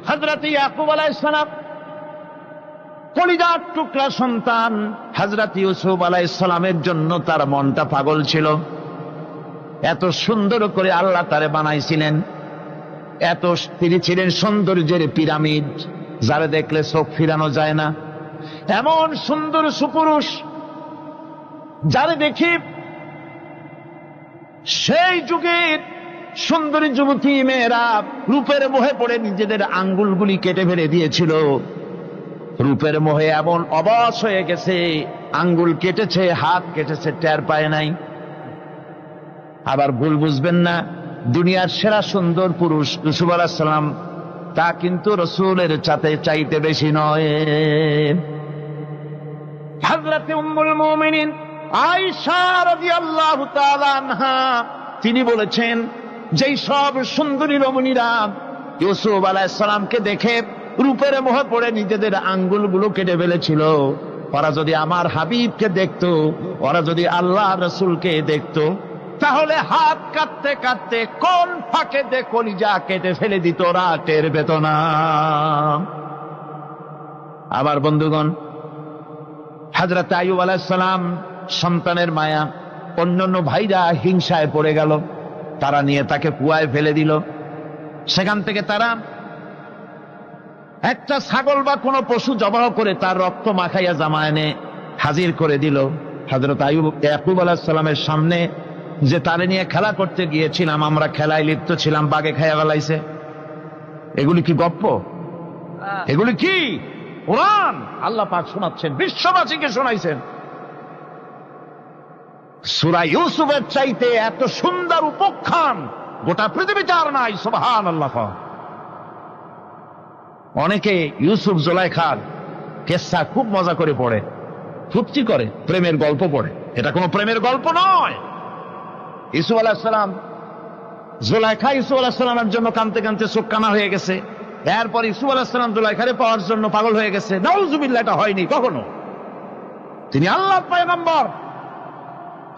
হযরত ইয়াকুব আলাইহিস সালাম কলিজার টুকরা সন্তান হযরত ইউসুফ আলাইহিস সালামের জন্য তার মনটা পাগল ছিল। এত সুন্দর করে আল্লাহ তারে বানাইছিলেন, এত তিনি ছিলেন সৌন্দর্যের পিরামিড, যারা দেখলে চোখ ফিরানো যায় না, এমন সুন্দর সুপুরুষ যারা দেখি সেই যুগের সুন্দরী যুবতী মেয়েরা রূপের মোহে পড়ে নিজেদের আঙ্গুলগুলি কেটে ফেলে দিয়েছিল। রূপের মোহে এমন অবশ হয়ে গেছে, আঙ্গুল কেটেছে, হাত কেটেছে, টের পায় নাই। আবার ভুল বুঝবেন না, দুনিয়ার সেরা সুন্দর পুরুষ ইউসুফ আলাইহিস সালাম, তা কিন্তু রাসূলের চাইতে বেশি নয়। হযরত উম্মুল মুমিনিন আয়েশা রাদিয়াল্লাহু তাআলা আনহা তিনি বলেছেন, যেই সব সুন্দরী রমণীরা ইউসুফ আলাইহিস সালামকে দেখে রূপের মোহে পড়ে নিজেদের আঙ্গুলগুলো কেটে ফেলেছিল, ওরা যদি আমার হাবিবকে দেখতো, ওরা যদি আল্লাহ রাসূলকে দেখতো, তাহলে হাত কাটতে কাটতে কোন ফাঁকে দে কলিজা কেটে ফেলে দিত, ওরা টের পেত না। আবার বন্ধুগণ, হযরত আইয়ুব আলাইহিস সালাম সন্তানের মায়া, অন্যান্য ভাইরা হিংসায় পড়ে গেল, তারা নিয়ে তাকে কুয়ায় ফেলে দিল। সেখান থেকে তারা একটা ছাগল বা কোনো পশু জবাহ করে তার রক্ত মাখাইয়া জামায় এনে হাজির করে দিল। হযরত ইয়াকুব আলাইহিস সালামের সামনে যে তারে নিয়ে খেলা করতে গিয়েছিলাম, আমরা খেলায় লিপ্ত ছিলাম, বাগে খাইয়া ফেলাইছে। এগুলি কি গপ্প? এগুলি কি কোরআন? আল্লাহ পাক শোনাচ্ছেন, বিশ্ববাসীকে শোনাইছেন। সূরা ইউসুফের চাইতে এত সুন্দর উপখ্যান গোটা পৃথিবীতে আর নাই। সুবহানাল্লাহ। অনেকে ইউসুফ জুলাইখার কেসা খুব মজা করে পড়ে, ফুর্তি করে, প্রেমের গল্প পড়ে। এটা কোনো প্রেমের গল্প নয়। ইউসুফ আলাইহিস সালাম, জুলাইখা ইউসুফ আলাইহিস সালামের জন্য কাঁদতে কাঁদতে চোখ কানা হয়ে গেছে। এরপর ইউসুফ আলাইহিস সালাম জুলাইখারে পাওয়ার জন্য পাগল হয়ে গেছে। নাউজুবিল্লাহ, এটা হয়নি কখনো। তিনি আল্লাহর পয়গম্বর,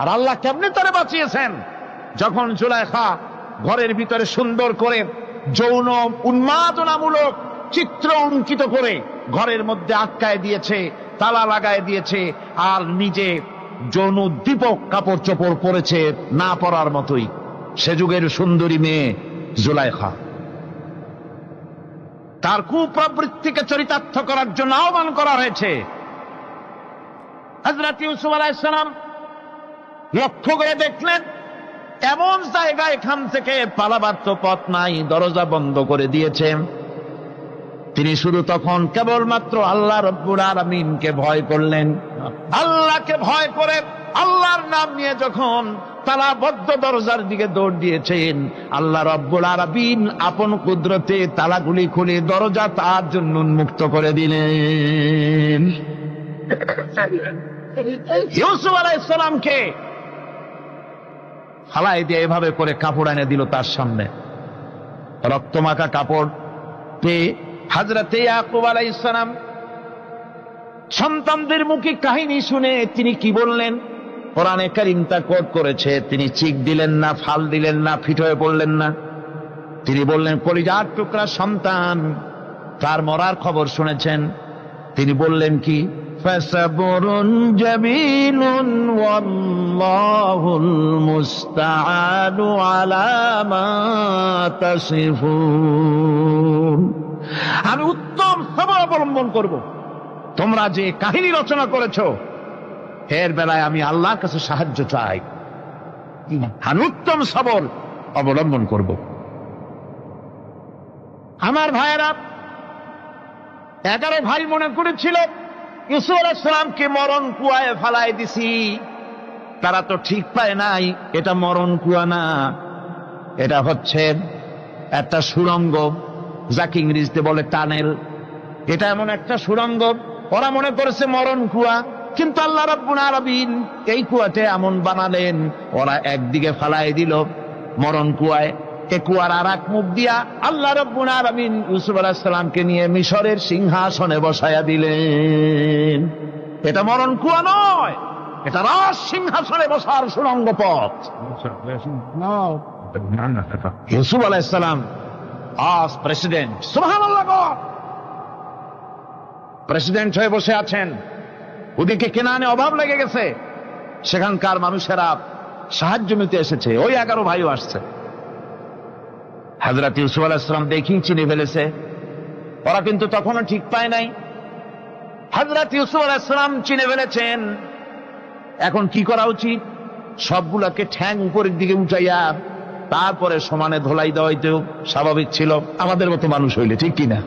আর আল্লাহ কেমনে তারে বাঁচিয়েছেন? যখন জুলাইখা ঘরের ভিতরে সুন্দর করে যৌন উন্মাদনামূলক চিত্র অঙ্কিত করে ঘরের মধ্যে আটকায় দিয়েছে, তালা লাগায় দিয়েছে, আর নিজে যৌন উদ্দীপক কাপড় চোপড় পরেছে না পরার মতোই। সে যুগের সুন্দরী মেয়ে জুলাইখা, তার কুপ্রবৃত্তিকে চরিতার্থ করার জন্য আহ্বান করা হয়েছে। হযরত ইউসুফ আলাইহিস সালাম লক্ষ্য করে দেখলেন এমন জায়গায় এখান থেকে পালাবার তো পথ নাই, দরজা বন্ধ করে দিয়েছে। তিনি শুধু তখন কেবলমাত্র আল্লাহ রব্বুল আলামিনকে ভয় করলেন। আল্লাহকে ভয় করে আল্লাহর নাম নিয়ে যখন তালাবদ্ধ দরজার দিকে দৌড় দিয়েছেন, আল্লাহ রব্বুল আলামিন আপন কুদরতে তালাগুলি খুলে দরজা তার জন্য উন্মুক্ত করে দিলেন। ইউসুফ আলাইহিস সালামকে ফালাই দিয়ে এভাবে করে কাপড় এনে দিল তার সামনে, রক্তমাখা কাপড় পেয়ে হযরত ইয়াকুব আলাইহিস সালাম সন্তানদের মুখে কাহিনী শুনে তিনি কি বললেন? কোরআনে কারীম তা কোট করেছে। তিনি চিক দিলেন না, ফাল দিলেন না, ফিট হয়ে পড়লেন না। তিনি বললেন, কলিজার টুকরা সন্তান তার মরার খবর শুনেছেন। তিনি বললেন কি? ফাসাবরুন জামিলুন ওয়াল্লাহুল মুস্তাআনু আলা মা তাসিফুন। আমি উত্তম সবর অবলম্বন করব। তোমরা যে কাহিনী রচনা করেছ এর বেলায় আমি আল্লাহর কাছে সাহায্য চাই। আমি উত্তম সবর অবলম্বন করব। আমার ভাইয়েরা, 11 ভাই মনে করেছিল ইউসুফ আলাইহিস সালামকে মরণ কুয়ায় ফালাই দিছি। তারা তো ঠিক পায় নাই এটা মরণ কুয়া না, এটা হচ্ছে একটা সুড়ঙ্গ, যাকে ইংরেজিতে বলে টানেল। এটা এমন একটা সুড়ঙ্গ, ওরা মনে করেছে মরণ কুয়া। কিন্তু আল্লাহ রাব্বুল আলামিন এই কুয়াতে এমন বানালেন, ওরা একদিকে ফালাই দিল মরণ কুয়ায়, এ কুয়ার আর এক মুখ দিয়া আল্লাহ রাব্বুল আলামিন ইউসুফ আলাইহিস সালামকে নিয়ে মিশরের সিংহাসনে বসায়া দিলেন। এটা মরণ কুয়া নয়, এটা রাজ সিংহাসনে বসার সুড়ঙ্গ পথ। ইউসুফ আলাইহিস সালাম আজ প্রেসিডেন্ট, সুবহানাল্লাহ, প্রেসিডেন্ট হয়ে বসে আছেন। ওদিকে কেনানে অভাব লেগে গেছে, সেখানকার মানুষেরা সাহায্য নিতে এসেছে, ওই 11 ভাইও আসছে। হযরত ইউসুফ আলাইহিস সালাম দেখেই চিনে ফেলেছে, ওরা কিন্তু তখনও ঠিক পায় নাই। হযরত ইউসুফ আলাইহিস সালাম চিনে ফেলেছেন, এখন কি করা উচিত? সবগুলাকে ঠ্যাং উপরের দিকে উঠাইয়া তারপরে সমানে ধোলাই দেওয়াই তো স্বাভাবিক ছিল, আমাদের মতো মানুষ হইলে, ঠিক কিনা?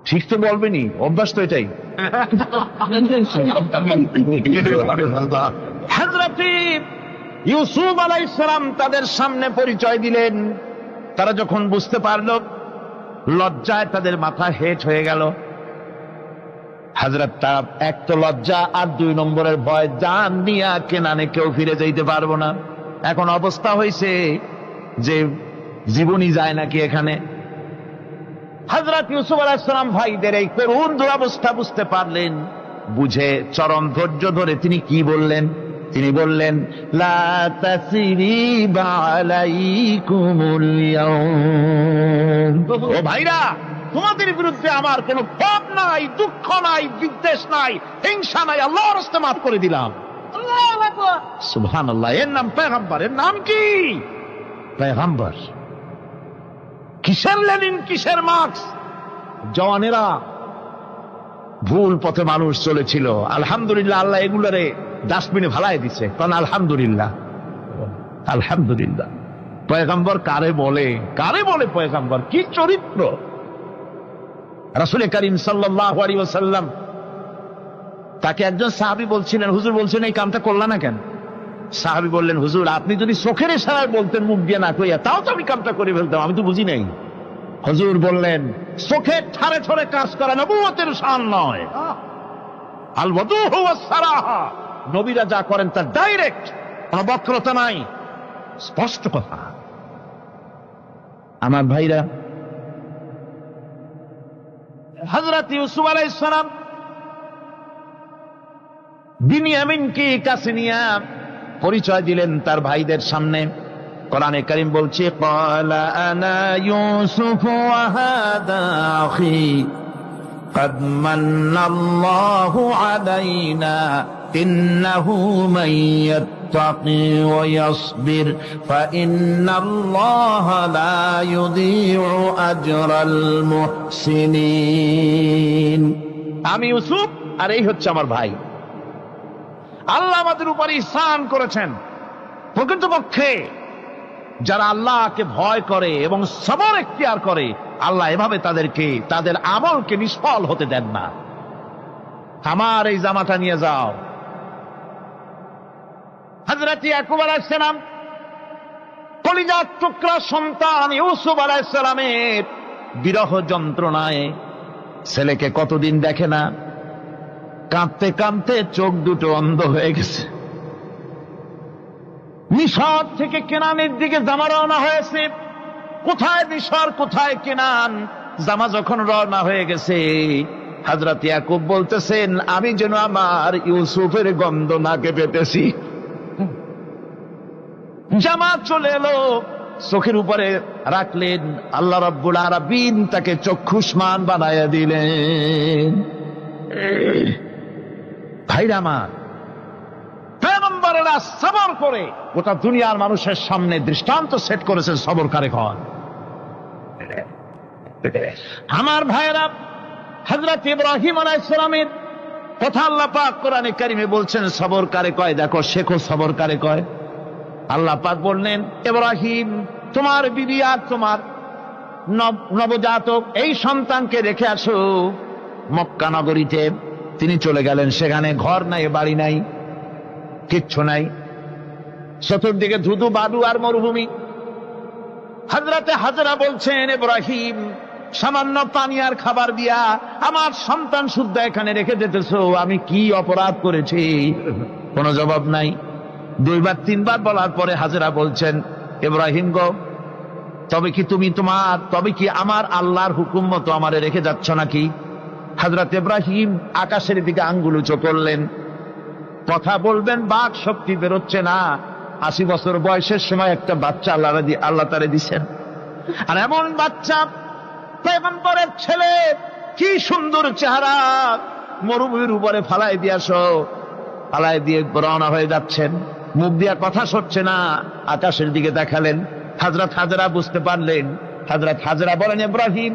ঠিক তো বলবেনি, অভ্যাস তো এটাই। হযরত ইউসুফ আলাইহিস সালাম তাদের সামনে পরিচয় দিলেন। তারা যখন বুঝতে পারল, লজ্জায় তাদের মাথা হেট হয়ে গেল। হযরত তার এক তো লজ্জা, আর 2 নম্বরের ভয়, জান নিয়া কেনানে কেউ ফিরে যাইতে পারবো না। এখন অবস্থা হয়েছে যে জীবনই যায় নাকি এখানে। হযরত ইউসুফ আলাইহিস সালাম ভাইদের এই করুণ দুরবস্থা বুঝতে পারলেন, বুঝে চরম ধৈর্য ধরে তিনি কি বললেন? তিনি বললেন, লা তাসরিবা আলাইকুমুল ইয়াউম। ও ভাইরা, তোমাদের বিরুদ্ধে আমার কোনো পাপ নাই, দুঃখ নাই, বিদ্বেষ নাই, হিংসা নাই, আল্লাহর রাস্তায় মাফ করে দিলাম। আল্লাহু আকবার, সুবহানাল্লাহ। এর নাম পয়গম্বর। এর নাম কি? পয়গম্বর। কিসের লেনিন, কিসের মার্কস? জওয়ানেরা, ভুল পথে মানুষ চলেছিল, আলহামদুলিল্লাহ আল্লাহ এগুলারে ডাস্টবিনে ফালাই দিছে। কারণ আলহামদুলিল্লাহ, আলহামদুলিল্লাহ। পয়গম্বর কারে বলে, কারে বলে পয়গম্বর? কি চরিত্র! রাসূল করিম সাল্লাল্লাহু আলাইহি ওয়াসাল্লাম, তাকে একজন সাহাবী বলছিলেন, হুজুর বলছেন এই কামটা করলা না কেন? সাহাবী বললেন, হুজুর আপনি যদি চোখের ইশারায় বলতেন, মুখ দিয়ে না কইয়া, তাও তো আমি কামটা করে ফেলতাম, আমি তো বুঝি নাই। হুজুর বললেন, চোখের ঠারে ঠারে কাজ করা নবুয়তের শান নয়। আল ওয়াদুহু ওয়াস সারাহা, নবীরা যা করেন তার ডাইরেক্ট, কোনো বক্রতা নাই, স্পষ্ট কথা। আমার ভাইরা, হযরত ইউসুফ আলাইহিস সালাম বিনিয়ামিনকে কাছে নিয়ে পরিচয় দিলেন তার ভাইদের সামনে। কোরআনে কারীম বলছে, ক্বালা আনা ইউসুফ ওয়া হাদা আখি قد من الله علينا إنه من يتقي ويصبر فإن الله لا يضيع أجر المحسنين। আমি ইউসুফ, আর এই হচ্ছে আমার ভাই। আল্লাহ আমাদের উপর ইহসান করেছেন। প্রকৃতপক্ষে যারা আল্লাহকে ভয় করে এবং সবর এখতিয়ার করে, আল্লাহ এভাবে তাদেরকে, তাদের আমলকে নিষ্ফল হতে দেন না। আমার এই জামাটা নিয়ে যাও। হযরত ইয়াকুব আলাইহিস সালাম, কলিজার টুকরা সন্তান ইউসুফ আলাইহিস সালামের বিরহ যন্ত্রণায় ছেলেকে কতদিন দেখে না, কাঁদতে কাঁদতে চোখ দুটো অন্ধ হয়ে গেছে। মিশর থেকে কেনানের দিকে জামা রওনা হয়েছে। কোথায় মিশর, কোথায় কেনান? জামা যখন রওনা হয়ে গেছে, হযরত ইয়াকুব বলতেছেন, আমি যেন আমার ইউসুফের গন্ধ নাকে পেতেছি। জামা চলে এলো, চোখের উপরে রাখলেন, আল্লাহ রাব্বুল আলামিন তাকে চক্ষুষ্মান বানায়া দিলেন। ভাইরা আমার, পয়গম্বরেরা সবর করে গোটা দুনিয়ার মানুষের সামনে দৃষ্টান্ত সেট করেছেন সবর কারে কন। আমার ভাইরা, হযরত ইব্রাহিম আলাইহিস সালামের কথা আল্লাহ পাক কোরআনে কারিমে বলছেন সবর কারে কয়। দেখো, শেখো সবর কারে কয়। আল্লাহ পাক বললেন, ইব্রাহিম, তোমার বিবি আর তোমার নবজাতক এই সন্তানকে রেখে আসো মক্কা নগরীতে। তিনি চলে গেলেন, সেখানে ঘর নাই, বাড়ি নাই, কিচ্ছু নাই, চতুর্দিকে ধুধু বালু আর মরুভূমি। হযরতে হাজরা বলছেন, ইব্রাহিম, সামান্য পানি আর খাবার দিয়া আমার সন্তান শুদ্ধ এখানে রেখে যেতেছো, আমি কি অপরাধ করেছি? কোনো জবাব নাই। 2 বার 3 বার বলার পরে হাজরা বলছেন, ইব্রাহিম গো, তবে কি আমার আল্লাহর হুকুম মতো আমারে রেখে যাচ্ছ নাকি? হযরত ইব্রাহিম আকাশের দিকে আঙ্গুল উঁচু করলেন। কথা বলবেন, বাক শক্তি বেরোচ্ছে না। 80 বছর বয়সের সময় একটা বাচ্চা আল্লাহ তারে দিচ্ছেন। আর এমন বাচ্চা, পয়গম্বরের ছেলে, কি সুন্দর চেহারা, মরুভূমির উপরে ফালাই দিয়ে রওনা হয়ে যাচ্ছেন, মুখ দিয়া কথা সরছে না, আকাশের দিকে দেখালেন। হযরত হাজরা বুঝতে পারলেন। হযরত হাজরা বলেন, ইব্রাহিম,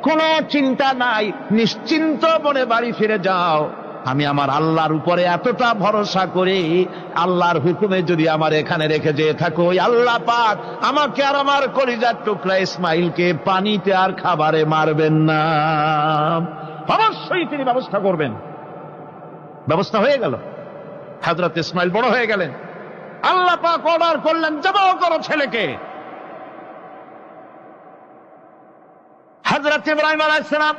কোনো চিন্তা নাই, নিশ্চিন্ত মনে বাড়ি ফিরে যাও। আমি আমার আল্লাহর উপরে এতটা ভরসা করি, আল্লাহর হুকুমে যদি আমার এখানে রেখে যেয়ে থাকো, আল্লাহ পাক আমাকে আর আমার কলিজার টুকরা ইসমাইলকে পানিতে আর খাবারে মারবেন না, অবশ্যই তিনি ব্যবস্থা করবেন। ব্যবস্থা হয়ে গেল। হযরত ইসমাইল বড় হয়ে গেলেন। আল্লাহ পাক অর্ডার করলেন, জবাহ করো ছেলেকে। হযরত ইব্রাহিম আলাইহিস সালাম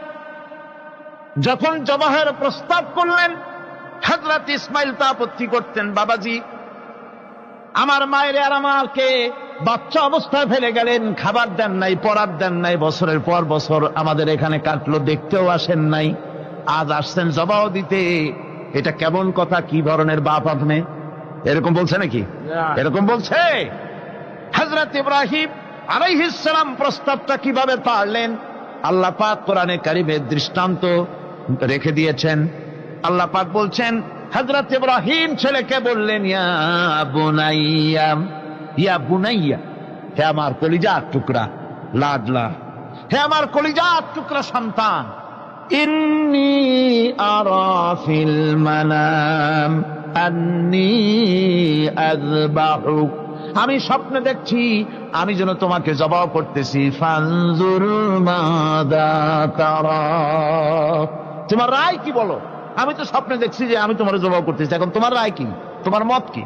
যখন জবাহের প্রস্তাব করলেন, হযরত ইসমাইল তা আপত্তি করতেন, বাবাজি, আমার মায়ের আর আমাকে বাচ্চা অবস্থায় ফেলে গেলেন, খাবার দেন নাই, পরার দেন নাই, বছরের পর বছর আমাদের এখানে কাটলো, দেখতেও আসেন নাই, আজ আসছেন জবাহ দিতে। এটা কেমন কথা? কি ধরনের বাপ আপনি? এরকম বলছে নাকি? এরকম বলছে। হযরত ইব্রাহিম আলাইহিস সালাম প্রস্তাবটা কিভাবে পারলেন? আল্লাহ পাক কোরআনে কারিমের দৃষ্টান্ত রেখে দিয়েছেন। আল্লাহ পাক বলছেন, হযরত ইব্রাহিম ছেলেকে বললেন, ইয়া বুনাইয়া, ইয়া বুনাইয়া, হে আমার কলিজার টুকরা লাডলা, হে আমার কলিজার টুকরা সন্তান, ইন্নী আরা ফিল মানাম আন্নী আযবাহুক, আমি স্বপ্নে দেখছি আমি যেন তোমাকে জবাহ করতেছি। ফানজুর মাযা তারা, তোমার রায় কি বলো? আমি তো স্বপ্নে দেখছি যে আমি তোমার জবাহ করতেছি, এখন তোমার রায় কি, তোমার মত কি?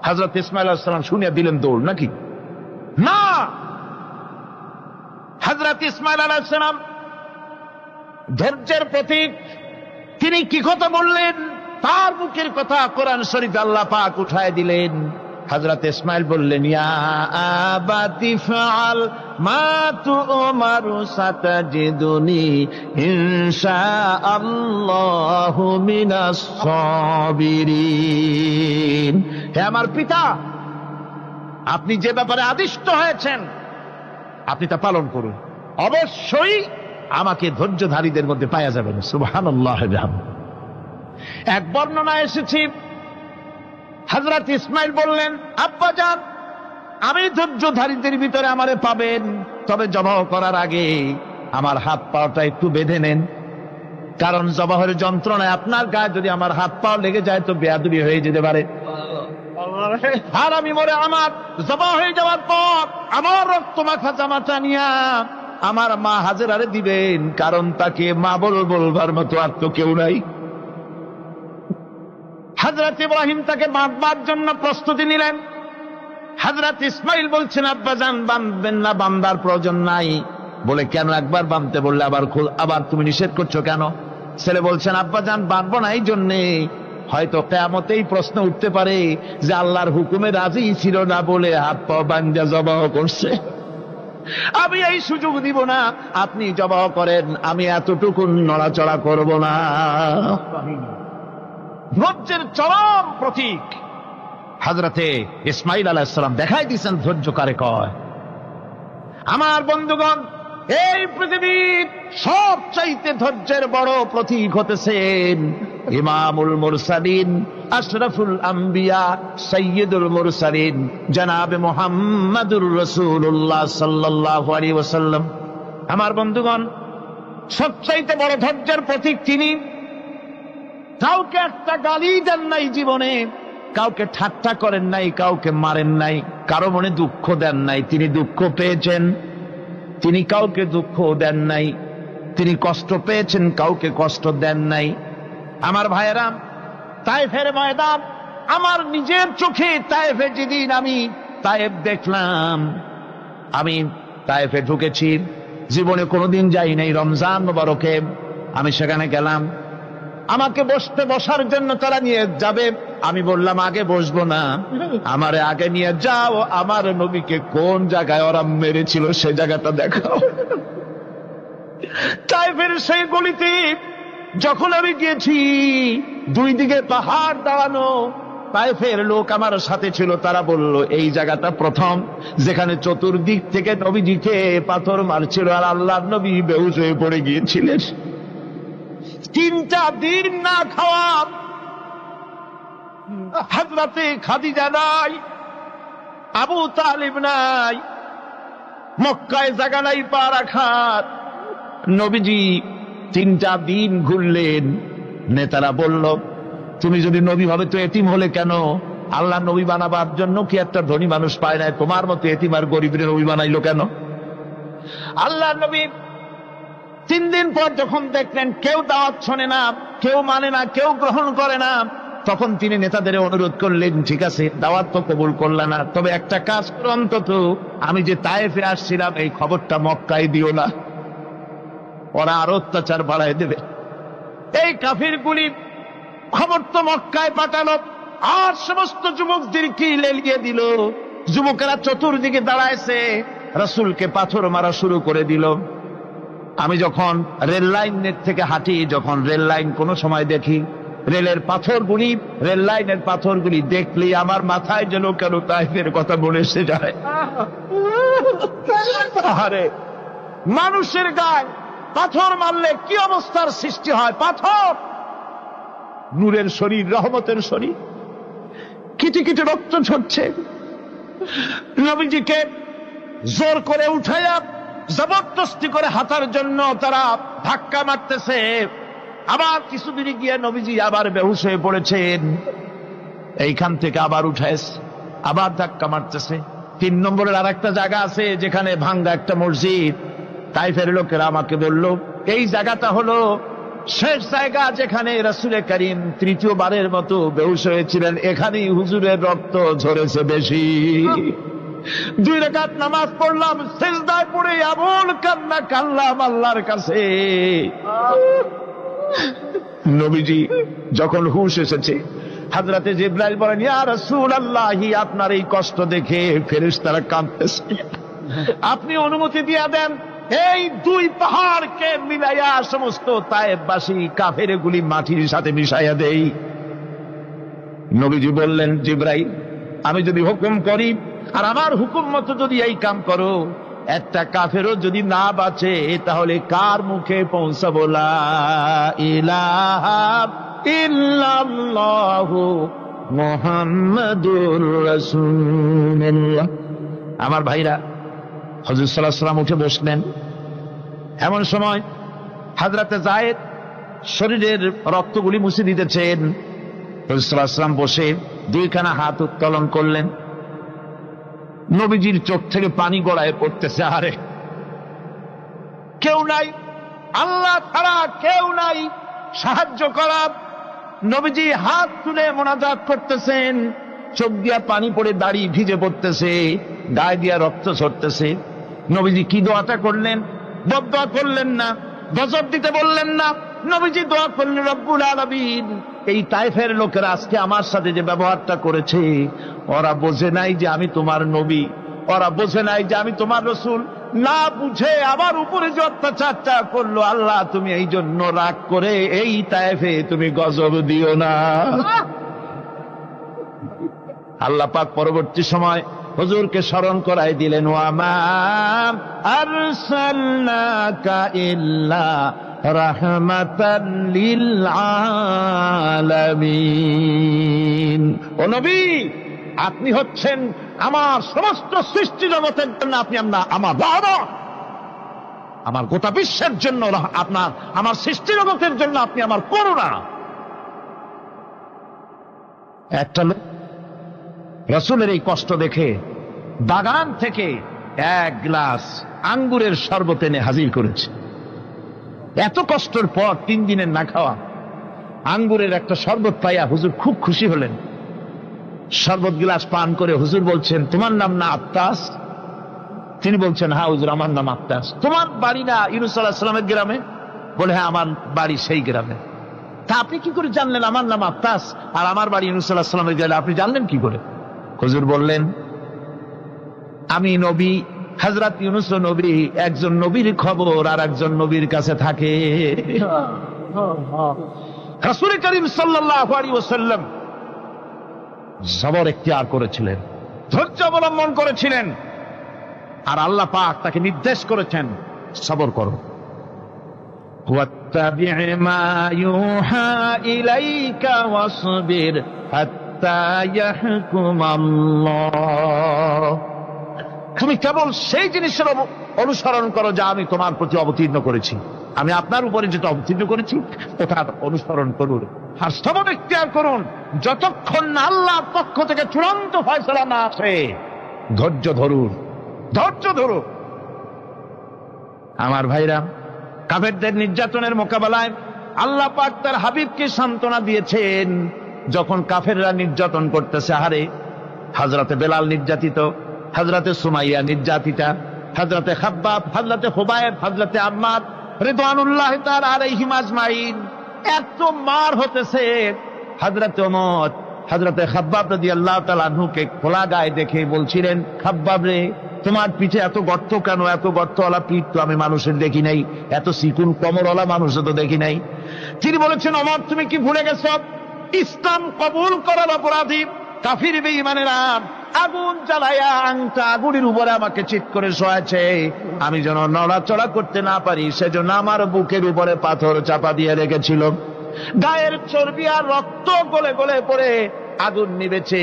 হযরত ইসমাঈল আলাইহিস সালাম শুনিয়া দিলেন দৌড়, নাকি? না, হযরত ইসমাঈল আলাইহিস সালাম ধৈর্যের প্রতীক। তিনি কি কথা বললেন? তার মুখের কথা কোরআন শরীফে আল্লাহ পাক উঠায় দিলেন। হযরত ইসমাঈল বললেন, ইয়া আবাতি ফাআল মা তু'মারু সাতাজিদুনি ইনশাআল্লাহু মিনাস সাবিরিন, হে আমার পিতা, আপনি যে ব্যাপারে আদিষ্ট হয়েছেন আপনি তা পালন করুন, অবশ্যই আমাকে ধৈর্যধারীদের মধ্যে পাওয়া যাবেন। সুবহানাল্লাহ। এক বর্ণনায় এসেছে, হযরত ইসমাঈল বললেন, আব্বাজান, আমি ধৈর্যধারীদের ভিতরে আমারে পাবেন, তবে জবাহ করার আগে আমার হাত পাটা একটু বেঁধে নেন, কারণ জবাহের যন্ত্রণায় আপনার গায়ে যদি আমার হাত পা লেগে যায় তো বেয়াদবি হয়ে যেতে পারে। আর আমি মরে আমার জবাহ হয়ে যাওয়ার পর আমার রক্ত মাখা জামাটা নিয়া আমার মা হাজেরারে দিবেন, কারণ তাকে মা বলবার মতো আর তো কেউ নাই। হযরত ইব্রাহিম তাকে বাঁধবার জন্য প্রস্তুতি নিলেন। হযরত ইসমাঈল বলছেন, আব্বাজান, বাঁধবেন না, বাঁধার প্রয়োজন নাই। বলে, কেন? একবার বাঁধতে বললে আবার তুমি নিষেধ করছো কেন? ছেলে বলছেন, আব্বাজান, বাঁধবো না এই জন্যে, হয়তো কিয়ামতেই প্রশ্ন উঠতে পারে যে আল্লাহর হুকুমে রাজি ছিল না বলে হাত পা বাঁধা জবাহ করছে। আমি এই সুযোগ দিব না, আপনি জবাহ করেন, আমি এতটুকু নড়াচড়া করব না। ধৈর্যের চরম প্রতীক হযরতে ইসমাঈল আলাইহিস সালাম দেখাই দিয়েছেন ধৈর্য কারে কয়। আমার বন্ধুগণ, এই পৃথিবীর সবচাইতে ধৈর্যের বড় প্রতীক হতেছেন ইমামুল মুরসালিন, আশরাফুল আম্বিয়া, সাইয়্যিদুল মুরসালিন, জনাবে মুহাম্মাদুর রাসূলুল্লাহ সাল্লাল্লাহু আলাইহি ওয়াসাল্লাম। আমার বন্ধুগণ, সবচাইতে বড় ধৈর্যের প্রতীক তিনি। কাউকে একটা গালি দেন নাই জীবনে, কাউকে ঠাট্টা করেন নাই, কাউকে মারেন নাই, কারো মনে দুঃখ দেন নাই। তিনি দুঃখ পেয়েছেন, তিনি কাউকে দুঃখ দেন নাই। তিনি কষ্ট পেয়েছেন, কাউকে কষ্ট দেন নাই। আমার ভাইয়েরা, তায়েফের ময়দান, আমার নিজের চোখে তায়েফে যেদিন আমি তায়েফ দেখলাম, আমি তায়েফে ঢুকেছি, জীবনে কোনোদিন যাই নাই। রমজান মোবারকে আমি সেখানে গেলাম, আমাকে বসার জন্য তারা নিয়ে যাবে। আমি বললাম, আগে বসবো না, আমারে আগে নিয়ে যাও, আমার নবীকে কোন জায়গায় ওরা মেরেছিল সেই জায়গাটা দেখাও। তায়েফের সেই গলিতে যখন আমি গিয়েছি, দুই দিকে পাহাড় দাঁড়ানো, তায়েফের লোক আমার সাথে ছিল, তারা বলল এই জায়গাটা প্রথম যেখানে চতুর্দিক থেকে নবীজিকে পাথর মারছিল আর আল্লাহর নবী বেহুশ হয়ে পড়ে গিয়েছিলেন। 3টা দিন না খাওয়া, হযরতে খাদিজা নাই, আবু তালিব নাই, মক্কায় জায়গা নাই পা রাখার। নবীজি 3টা দিন ঘুরলেন। নেতারা বলল তুমি যদি নবী হবে তো এতিম হলে কেন? আল্লাহ নবী বানাবার জন্য কি একটা ধনী মানুষ পায় নাই? তোমার মতো এতিম আর গরিবের নবী বানাইলো কেন? আল্লাহ নবী 3 দিন পর যখন দেখলেন কেউ দাওয়াত শোনে না, কেউ মানে না, কেউ গ্রহণ করে না, তখন তিনি নেতাদের অনুরোধ করলেন ঠিক আছে দাওয়াত তো কবুল করলে না, তবে একটা কাজ করো, অন্তত আমি যে তায়েফে আসছিলাম এই খবরটা মক্কায় দিও না, ওরা আরো অত্যাচার বাড়ায় দেবে। এই কাফিরগুলি খবর তো মক্কায় পাঠালো আর সমস্ত যুবকদেরকে লেলিয়ে দিল। যুবকেরা চতুর্দিকে দাঁড়াইছে, রাসূলকে পাথর মারা শুরু করে দিল। আমি যখন রেল লাইনের থেকে হাঁটি, যখন রেল লাইন কোনো সময় দেখি, রেলের পাথরগুলি, রেল লাইনের পাথরগুলি দেখলে আমার মাথায় যেন কেন তায়েফের কথা মনে এসে যায়। আরে মানুষের গায়ে পাথর মারলে কি অবস্থার সৃষ্টি হয়? পাথর নূরের শরীর, রহমতের শরীর, কিটি কিটি রক্ত ঝরছে। নবীজিকে জোর করে উঠাইয়া জবরদস্তি করে হাঁটার জন্য তারা ধাক্কা মারতেছে। আবার কিছুদিন গিয়ে নবীজি আবার বেহুশ হয়ে পড়েছেন, এইখান থেকে আবার উঠাইছে, আবার ধাক্কা মারতেছে। 3 নম্বরের আর একটা জায়গা আছে যেখানে ভাঙ্গা একটা মসজিদ। তাইফের লোকেরা আমাকে বলল এই জায়গাটা হলো শেষ জায়গা যেখানে রাসূল করিম 3য়বারের মতো বেহুশ হয়েছিলেন, এখানেই হুজুরের রক্ত ঝরেছে বেশি। 2 রাকাত নামাজ পড়লাম, সিজদায় পড়ে এমন কান্না কাঁদলাম আল্লাহর কাছে। নবীজি যখন হুঁশ এসেছে, হযরতে জিবরাইল বলেন ইয়া রাসূলুল্লাহ, আপনার এই কষ্ট দেখে ফেরেশতারা কাঁদতেছে, আপনি অনুমতি দিয়ে দেন এই 2 পাহাড়কে মিলাইয়া সমস্ত তায়েফবাসী কাফেরগুলি মাটির সাথে মিশাইয়া দেই। নবীজি বললেন জিবরাইল, আমি যদি হুকুম করি আর আমার হুকুম মতো যদি এই কাম করো, একটা কাফেরও যদি না বাঁচে তাহলে কার মুখে পৌঁছাবো লা ইলাহা ইল্লাল্লাহু মুহাম্মাদুর রাসূলুল্লাহ। আমার ভাইরা, হযরত সাল্লাল্লাহু আলাইহি ওয়াসাল্লাম উঠে বসলেন। এমন সময় হযরতে যায়েদ শরীরের রক্তগুলি মুছে দিতেছেন। হযরত সাল্লাল্লাহু আলাইহি ওয়াসাল্লাম বসে 2খানা হাত উত্তোলন করলেন। নবীজির চোখ থেকে পানি গড়ায় পড়তেছে। আরে কেউ নাই, আল্লাহ ছাড়া কেউ নাই সাহায্য করার। নবীজি হাত তুলে মোনাজাত করতেছেন, চোখ দিয়া পানি পড়ে দাড়ি ভিজে পড়তেছে, গায়ে দিয়া রক্ত ঝরতেছে। নবীজি কি দোয়াটা করলেন? বদদোয়া করলেন না, গজব দিতে বললেন না। নবীজি দোয়া করলেন রব্বুল আলামিন, এই তায়েফের লোকেরা আজকে আমার সাথে যে ব্যবহারটা করেছে, ওরা বোঝে নাই যে আমি তোমার নবী, ওরা বোঝে নাই যে আমি তোমার রাসূল, না বুঝে আমার উপরে যে অত্যাচারটা করলো, আল্লাহ তুমি এই জন্য রাগ করে এই তায়েফে তুমি গজব দিও না। আল্লাহ পাক পরবর্তী সময় হুজুরকে স্মরণ করাই দিলেন, ওয়ামা আরসালনাকা ইল্লা রাহমাতাল লিল আলামিন। ও নবী, আপনি হচ্ছেন আমার সমস্ত সৃষ্টি জগতের জন্য, আপনি আমার রহমত, আমার গোটা বিশ্বের জন্য আপনার, আমার সৃষ্টি জগতের জন্য আপনি আমার করুণা। একটা লোক রাসূলের এই কষ্ট দেখে বাগান থেকে 1 গ্লাস আঙ্গুরের শরবত এনে হাজির করেছে। এত কষ্টের পর 3 দিনের না খাওয়া আঙ্গুরের একটা শরবত পাইয়া হুজুর খুব খুশি হলেন। শরবত গ্লাস পান করে হুজুর বলছেন, তোমার নাম না আত্তাস? তিনি বলছেন, হ্যাঁ হুজুর আমার নাম আত্তাস। তোমার বাড়ি না ইউনূস আলাইহিস সালামের গ্রামে? বলে, হ্যাঁ আমার বাড়ি সেই গ্রামে। তা আপনি কি করে জানলেন আমার নাম আত্তাস আর আমার বাড়ি ইউনূস আলাইহিস সালামের গ্রামে? আপনি জানলেন কি করে? হুজুর বললেন, আমি নবী, হযরত ইউনূস নবী, একজন নবীর খবর আর একজন নবীর কাছে থাকে। রাসূল করিম সাল্লাল্লাহু আলাইহি ওয়াসাল্লাম সবর ইখতিয়ার করেছিলেন, ধৈর্য অবলম্বন করেছিলেন। আর আল্লাহ পাক তাকে নির্দেশ করেছেন, সবর করো। ওয়াত্তাবি' মা ইউহা ইলাইকা ওয়াসবির হাত্তা ইয়াহকুমাল্লাহ। তুমি কেবল সেই জিনিসের অনুসরণ করো যা আমি তোমার প্রতি অবতীর্ণ করেছি। আমি আপনার উপরে যেটা অবতীর্ণ করেছি ওটার অনুসরণ করুন, আর সবর ইখতিয়ার করুন যতক্ষণ না আল্লাহর পক্ষ থেকে চূড়ান্ত ফয়সালা না আসে। ধৈর্য ধরুন, ধৈর্য ধরুন। আমার ভাইরা, কাফেরদের নির্যাতনের মোকাবেলায় আল্লাহ পাক তার হাবিবকে সান্ত্বনা দিয়েছেন। যখন কাফেররা নির্যাতন করতেছে, হারে হযরতে বেলাল নির্যাতিত, হযরতে সুমাইয়া নির্যাতিতা, হযরতে খাব্বাব, হযরতে খুবাইব, হযরতে আম্মার রিদওয়ানুল্লাহ তাআলা আলাইহিম আজমাইন, এত মার হতেছে। হযরতে ওমর হযরতে খাব্বাব রাদিয়াল্লাহু তাআলা আনহুকে খোলা গায়ে দেখে বলছিলেন, খাব্বাব রে, তোমার পিঠে এত গর্ত কেন? এত গর্তওয়ালা পিঠ তো আমি মানুষের দেখি নাই, এত চিকুন কোমরওয়ালা মানুষও তো দেখি নাই। তিনি বলেছেন, ওমর তুমি কি ভুলে গেছ? ইসলাম কবুল করার অপরাধী কাফির বেঈমানেরা আগুন জ্বালায়া আংটা আগুনের উপরে আমাকে চিৎ করে শোয়াছে। আমি যেন নড়াচড়া করতে না পারি সেজন্য আমার বুকের উপরে পাথর চাপা দিয়ে রেখেছিল। গায়ের চর্বি আর রক্ত গলে গলে পড়ে আগুন নিবেছে,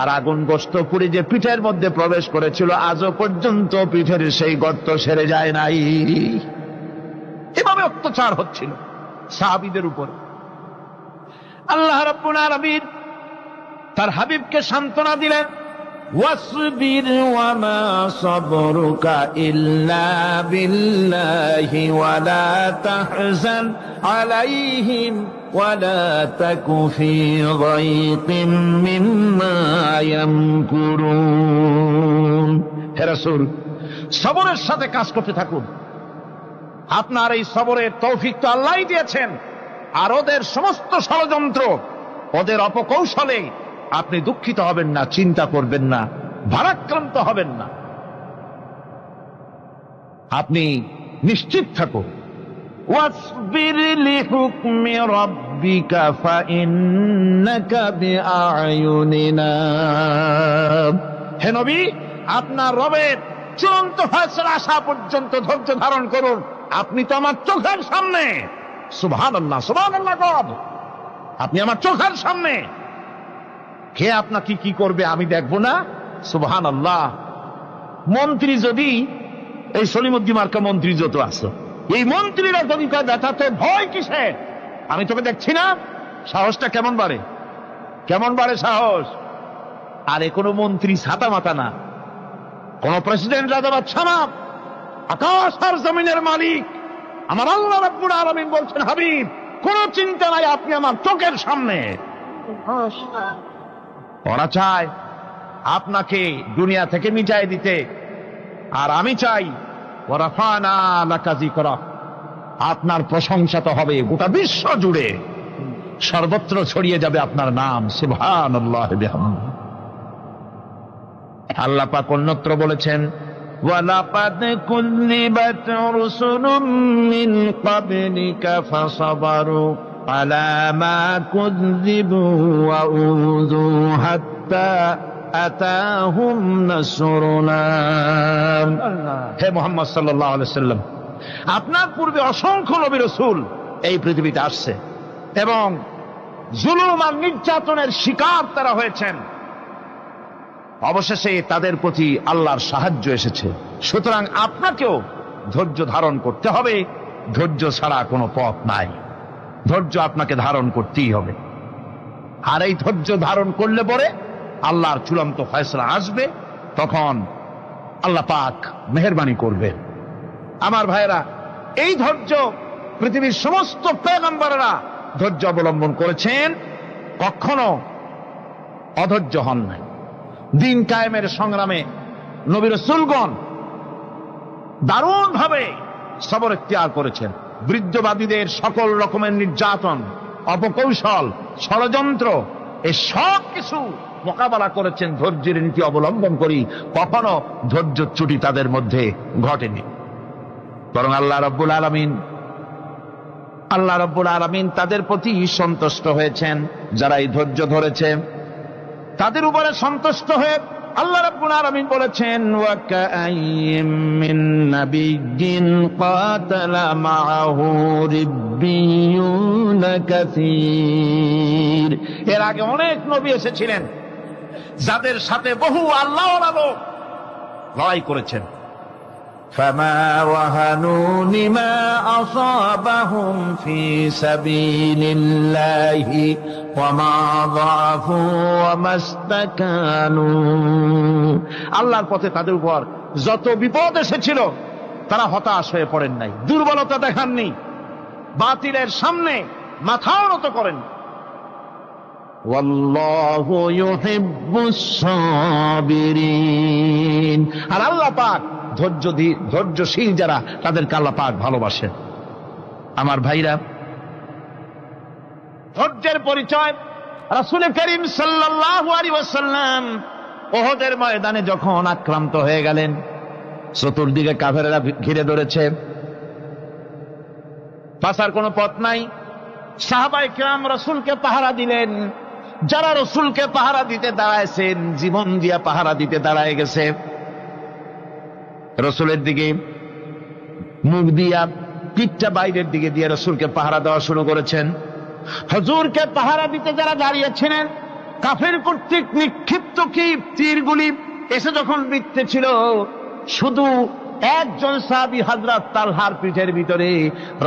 আর আগুন গোশত পুড়ে যে পিঠের মধ্যে প্রবেশ করেছিল আজও পর্যন্ত পিঠের সেই গর্ত সেরে যায় নাই। এভাবে অত্যাচার হচ্ছিল সাহাবীদের উপর। আল্লাহ রাব্বুল আলামিন তার হাবিবকে সান্ত্বনা দিলেন, ওয়াসবির ওয়ামা সাবরুকা ইল্লা বিল্লাহি ওয়ালা তাহজান আলাইহিম ওয়ালা তাকু ফি যায়কিম মিম্মা ইয়ামকুরুন। হে রাসূল, সবরের সাথে কাজ করতে থাকুন। আপনার এই সবরের তৌফিক তো আল্লাহই দিয়েছেন, আর ওদের সমস্ত ষড়যন্ত্র, ওদের অপকৌশলে আপনি দুঃখিত হবেন না, চিন্তা করবেন না, ভারাক্রান্ত হবেন না। আপনি নিশ্চিত থাকুন। ওয়াসবির লিহুকমি রাব্বিকা ফাইন্নাকা বিআয়ুনিনা। হে নবী, আপনার রবের চূড়ান্ত ফয়সালা আসা পর্যন্ত ধৈর্য ধারণ করুন। আপনি তো আমার চোখের সামনে। সুবহানাল্লাহ, সুবহানাল্লাহ। গড, আপনি আমার চোখের সামনে। কে আপনাকে কি করবে আমি দেখবো না? সুবহানাল্লাহ। মন্ত্রী যদি, এই সলিমুদ্দিন মার্কা মন্ত্রী যত আছে, এই মন্ত্রীরা যদি ব্যথাতে ভয় কিসে? আমি তোকে দেখছি না? সাহসটা কেমন বাড়ে, কেমন বাড়ে সাহস। আরে কোন মন্ত্রী ছাতা মাতা না, কোন প্রেসিডেন্ট রাজা বাদশা না, আকাশ আর জমিনের মালিক আমার আল্লাহ রাব্বুল আলামিন বলছেন, হাবিব কোন চিন্তা নাই, আপনি আমার চোখের সামনে। ওরা চায় আপনাকে দুনিয়া থেকে মিটাই দিতে, আর আমি চাই ওয়ারাফানা লাকা যিকরা, আপনার প্রশংসা তো হবে গোটা বিশ্ব জুড়ে, সর্বত্র ছড়িয়ে যাবে আপনার নাম। সুবহানাল্লাহ বিহামদিহি। আল্লাহ পাক অন্যত্র বলেছেন, ওয়ালাকাদ কুযযিবাত রুসুলুম মিন ক্বাবলিকা ফাসাবারু আলা মা কুযযিবু ওয়া উযু হাত্তা আতাহুম নাসরুনা। হে মুহাম্মদ সাল্লাল্লাহু আলাইহি ওয়াসাল্লাম, আপনার পূর্বে অসংখ্য নবী রাসূল এই পৃথিবীতে আসছে এবং জুলুম আর নির্যাতনের শিকার তারা হয়েছেন। অবশেষে তাদের প্রতি আল্লাহর সাহায্য এসেছে। সুতরাং আপনাকেও ধৈর্য ধারণ করতে হবে। ধৈর্য ছাড়া কোনো পথ নাই। ধৈর্য আপনাকে ধারণ করতেই হবে। আর এই ধৈর্য ধারণ করলে পরে আল্লাহর চূড়ান্ত ফয়সালা আসবে, তখন আল্লাহ পাক মেহেরবানি করবেন। আমার ভাইয়েরা, এই ধৈর্য পৃথিবীর সমস্ত পয়গম্বরেরা ধৈর্য অবলম্বন করেছেন, কখনো অধৈর্য হন নাই। দিন কায়েমের সংগ্রামে নবী রাসূলগণ দারুণ ভাবে সবর ইখতিয়ার করেছেন। বৃদ্ধবাদীদের সকল রকমের নির্যাতন, অপকৌশল, ষড়যন্ত্র, এই সব কিছু মোকাবেলা করেছেন ধৈর্যের নীতি অবলম্বন করি। কখনো ধৈর্যচ্যুতি তাদের মধ্যে ঘটেনি, বরং আল্লাহ রাব্বুল আলামিন তাদের প্রতি সন্তুষ্ট হয়েছেন যারা এই ধৈর্য ধরেছে। তাদের উপরে সন্তুষ্ট হয়ে আল্লাহ রাব্বুল আলামিন বলেছেন, ওয়া কাআইয়্যিম মিন নাবিয়্যিন ক্বাতালা মাআহু রিব্বিয়ুনা কাসীর। এর আগে অনেক নবী এসেছিলেন যাদের সাথে বহু আল্লাহওয়ালা লোক লড়াই করেছেন। ফামা ওয়াহানু লিমা আসাবাহুম ফি সাবিলিল্লাহি ওয়া মা যাআফু ওয়া মাস্তাকানু। আল্লাহর পথে তাদের উপর যত বিপদ এসেছিল তারা হতাশ হয়ে পড়েন নাই, দুর্বলতা দেখাননি, বাতিলের সামনে মাথাও নত করেন। ওয়াল্লাহু ইউহিব্বুস সাবিরিন। আর আল্লাহ পাক ধৈর্যশীল যারা তাদেরকে আল্লাহ পাক ভালোবাসেন। আমার ভাইরা, ধৈর্যের পরিচয় রাসূল করিম সাল্লাল্লাহু আলাইহি ওয়াসাল্লাম উহুদের ময়দানে যখন আক্রান্ত হয়ে গেলেন, চতুর্দিকে কাফেররা ঘিরে ধরেছে, বাঁচার কোনো পথ নাই। সাহাবায়ে কেরাম রাসূলকে পাহারা দিলেন। যারা রাসূলকে পাহারা দিতে দাঁড়াইছেন, জীবন দিয়া পাহারা দিতে দাঁড়ায় গেছে, রাসূলের দিকে মুখ দিয়া পিঠটা বাইরের দিকে দিয়ে রাসূলকে পাহারা দেওয়া শুরু করেছেন। হুজুরকে পাহারা দিতে যারা দাঁড়িয়েছিলেন, কাফের কর্তৃক নিক্ষিপ্ত কি তীরগুলি এসে যখন বিঁধতেছিল, শুধু একজন সাহাবী হযরত তালহার পিঠের ভিতরে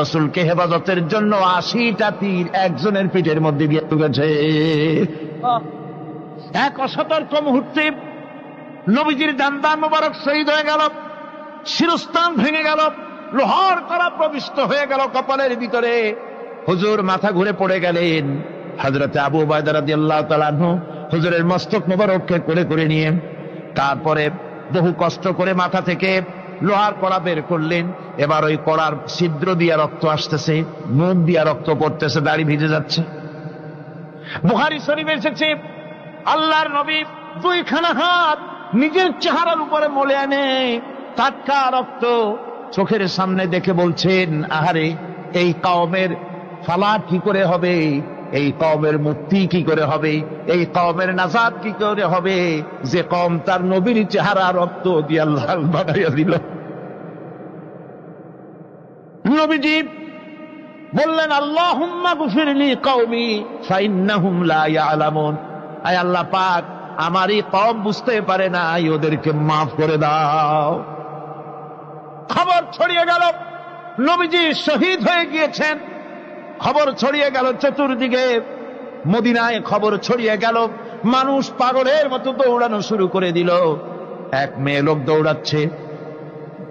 রাসূলকে হেফাজতের জন্য 80টা তীর একজনের পিঠের মধ্যে গিয়ে ঢুকেছে। এক অসতর্ক মুহূর্তে নবীজির দান্দা মোবারক শহীদ হয়ে গেল, শিরস্থান ভেঙে গেল, লোহার কড়া প্রবিষ্ট হয়ে গেল কপালের ভিতরে। হুজুর মাথা ঘুরে পড়ে গেলেন। হযরত আবু উবায়দা রাদিয়াল্লাহু তাআলা আনহু হুজুরের মস্তক মোবারককে কোলে করে নিয়ে তারপরে বহু কষ্ট করে মাথা থেকে লোহার কড়া বের করলেন। এবার ওই কড়ার ছিদ্র দিয়ে রক্ত আসতেছে, মুখ দিয়ে রক্ত পড়তেছে, দাড়ি ভিজে যাচ্ছে। বুখারী শরীফে এসেছে, আল্লাহর নবী দুইখানা হাত নিজের চেহারার উপরে মলে আনে টাটকা রক্ত চোখের সামনে দেখে বলছেন, আহারে, এই কওমের ফালাত কি করে হবে, এই কওমের মুক্তি কি করে হবে, এই কওমের নাজাত কি করে হবে, যে কওম তার নবীর চেহারা রক্ত দিয়ে লাল বানাইয়া দিল। নবীজি বললেন, আল্লাহুম্মা গফিরলি কওমি ফাইন্নাহুম লা ইয়ালামুন। আয় আল্লাহ পাক, আমার এই কওম বুঝতে পারে না, ওদেরকে মাফ করে দাও। খবর ছড়িয়ে গেল নবীজি শহীদ হয়ে গিয়েছেন। খবর ছড়িয়ে গেল চতুর্দিকে, মদিনায় খবর ছড়িয়ে গেল। মানুষ পাগলের মতো দৌড়ানো শুরু করে দিল। এক মেয়ে লোক দৌড়াচ্ছে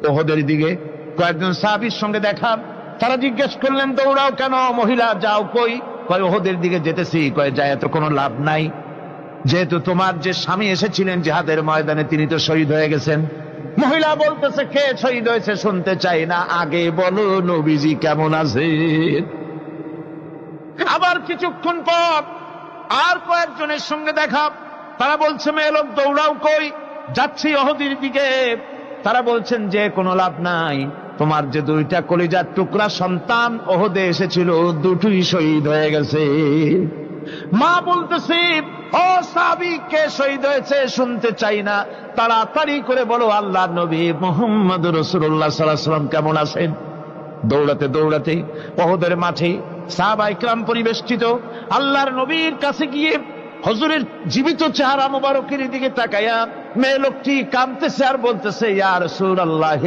উহুদের দিকে। কয়েকজন সাহাবীর সঙ্গে দেখা, তারা জিজ্ঞেস করলেন, দৌড়াও কেন মহিলা, যাও কই? কয় উহুদের দিকে যেতেছি। কয় যায় তো কোনো লাভ নাই, যেহেতু তোমার যে স্বামী এসেছিলেন জিহাদের ময়দানে তিনি তো শহীদ হয়ে গেছেন। মহিলা বলতেছে, কে শহীদ হয়েছে শুনতে চাই না, আগে বলো নবীজি কেমন আছে। আবার কিছুক্ষণ পর আর কয়েকজনের সঙ্গে দেখা, তারা বলছে, মেয়ে লোক দৌড়াও কই? যাচ্ছি উহুদের দিকে। তারা বলছেন যে কোনো লাভ নাই, তোমার যে দুইটা কলিজার টুকরা সন্তান উহুদে এসেছিল দুটোই শহীদ হয়ে গেছে। মা বলতেছে, ও সাহাবী, কে শহীদ হয়েছে শুনতে চাই না, তাড়াতাড়ি করে বলো আল্লাহর নবী মুহাম্মদুর রাসূলুল্লাহ সাল্লাল্লাহু আলাইহি ওয়াসাল্লাম কেমন আছেন। দৌড়াতে দৌড়াতে উহুদের মাঠে সাহাবায়ে কেরাম পরিবেষ্টিত। আল্লাহর নবীর কাছে গিয়ে হুজুরের জীবিত চেহারা মোবারকের দিকে তাকায়া মেয়ে লোকটি কাঁদতেছে আর বলতেছে, ইয়া রাসূলুল্লাহ,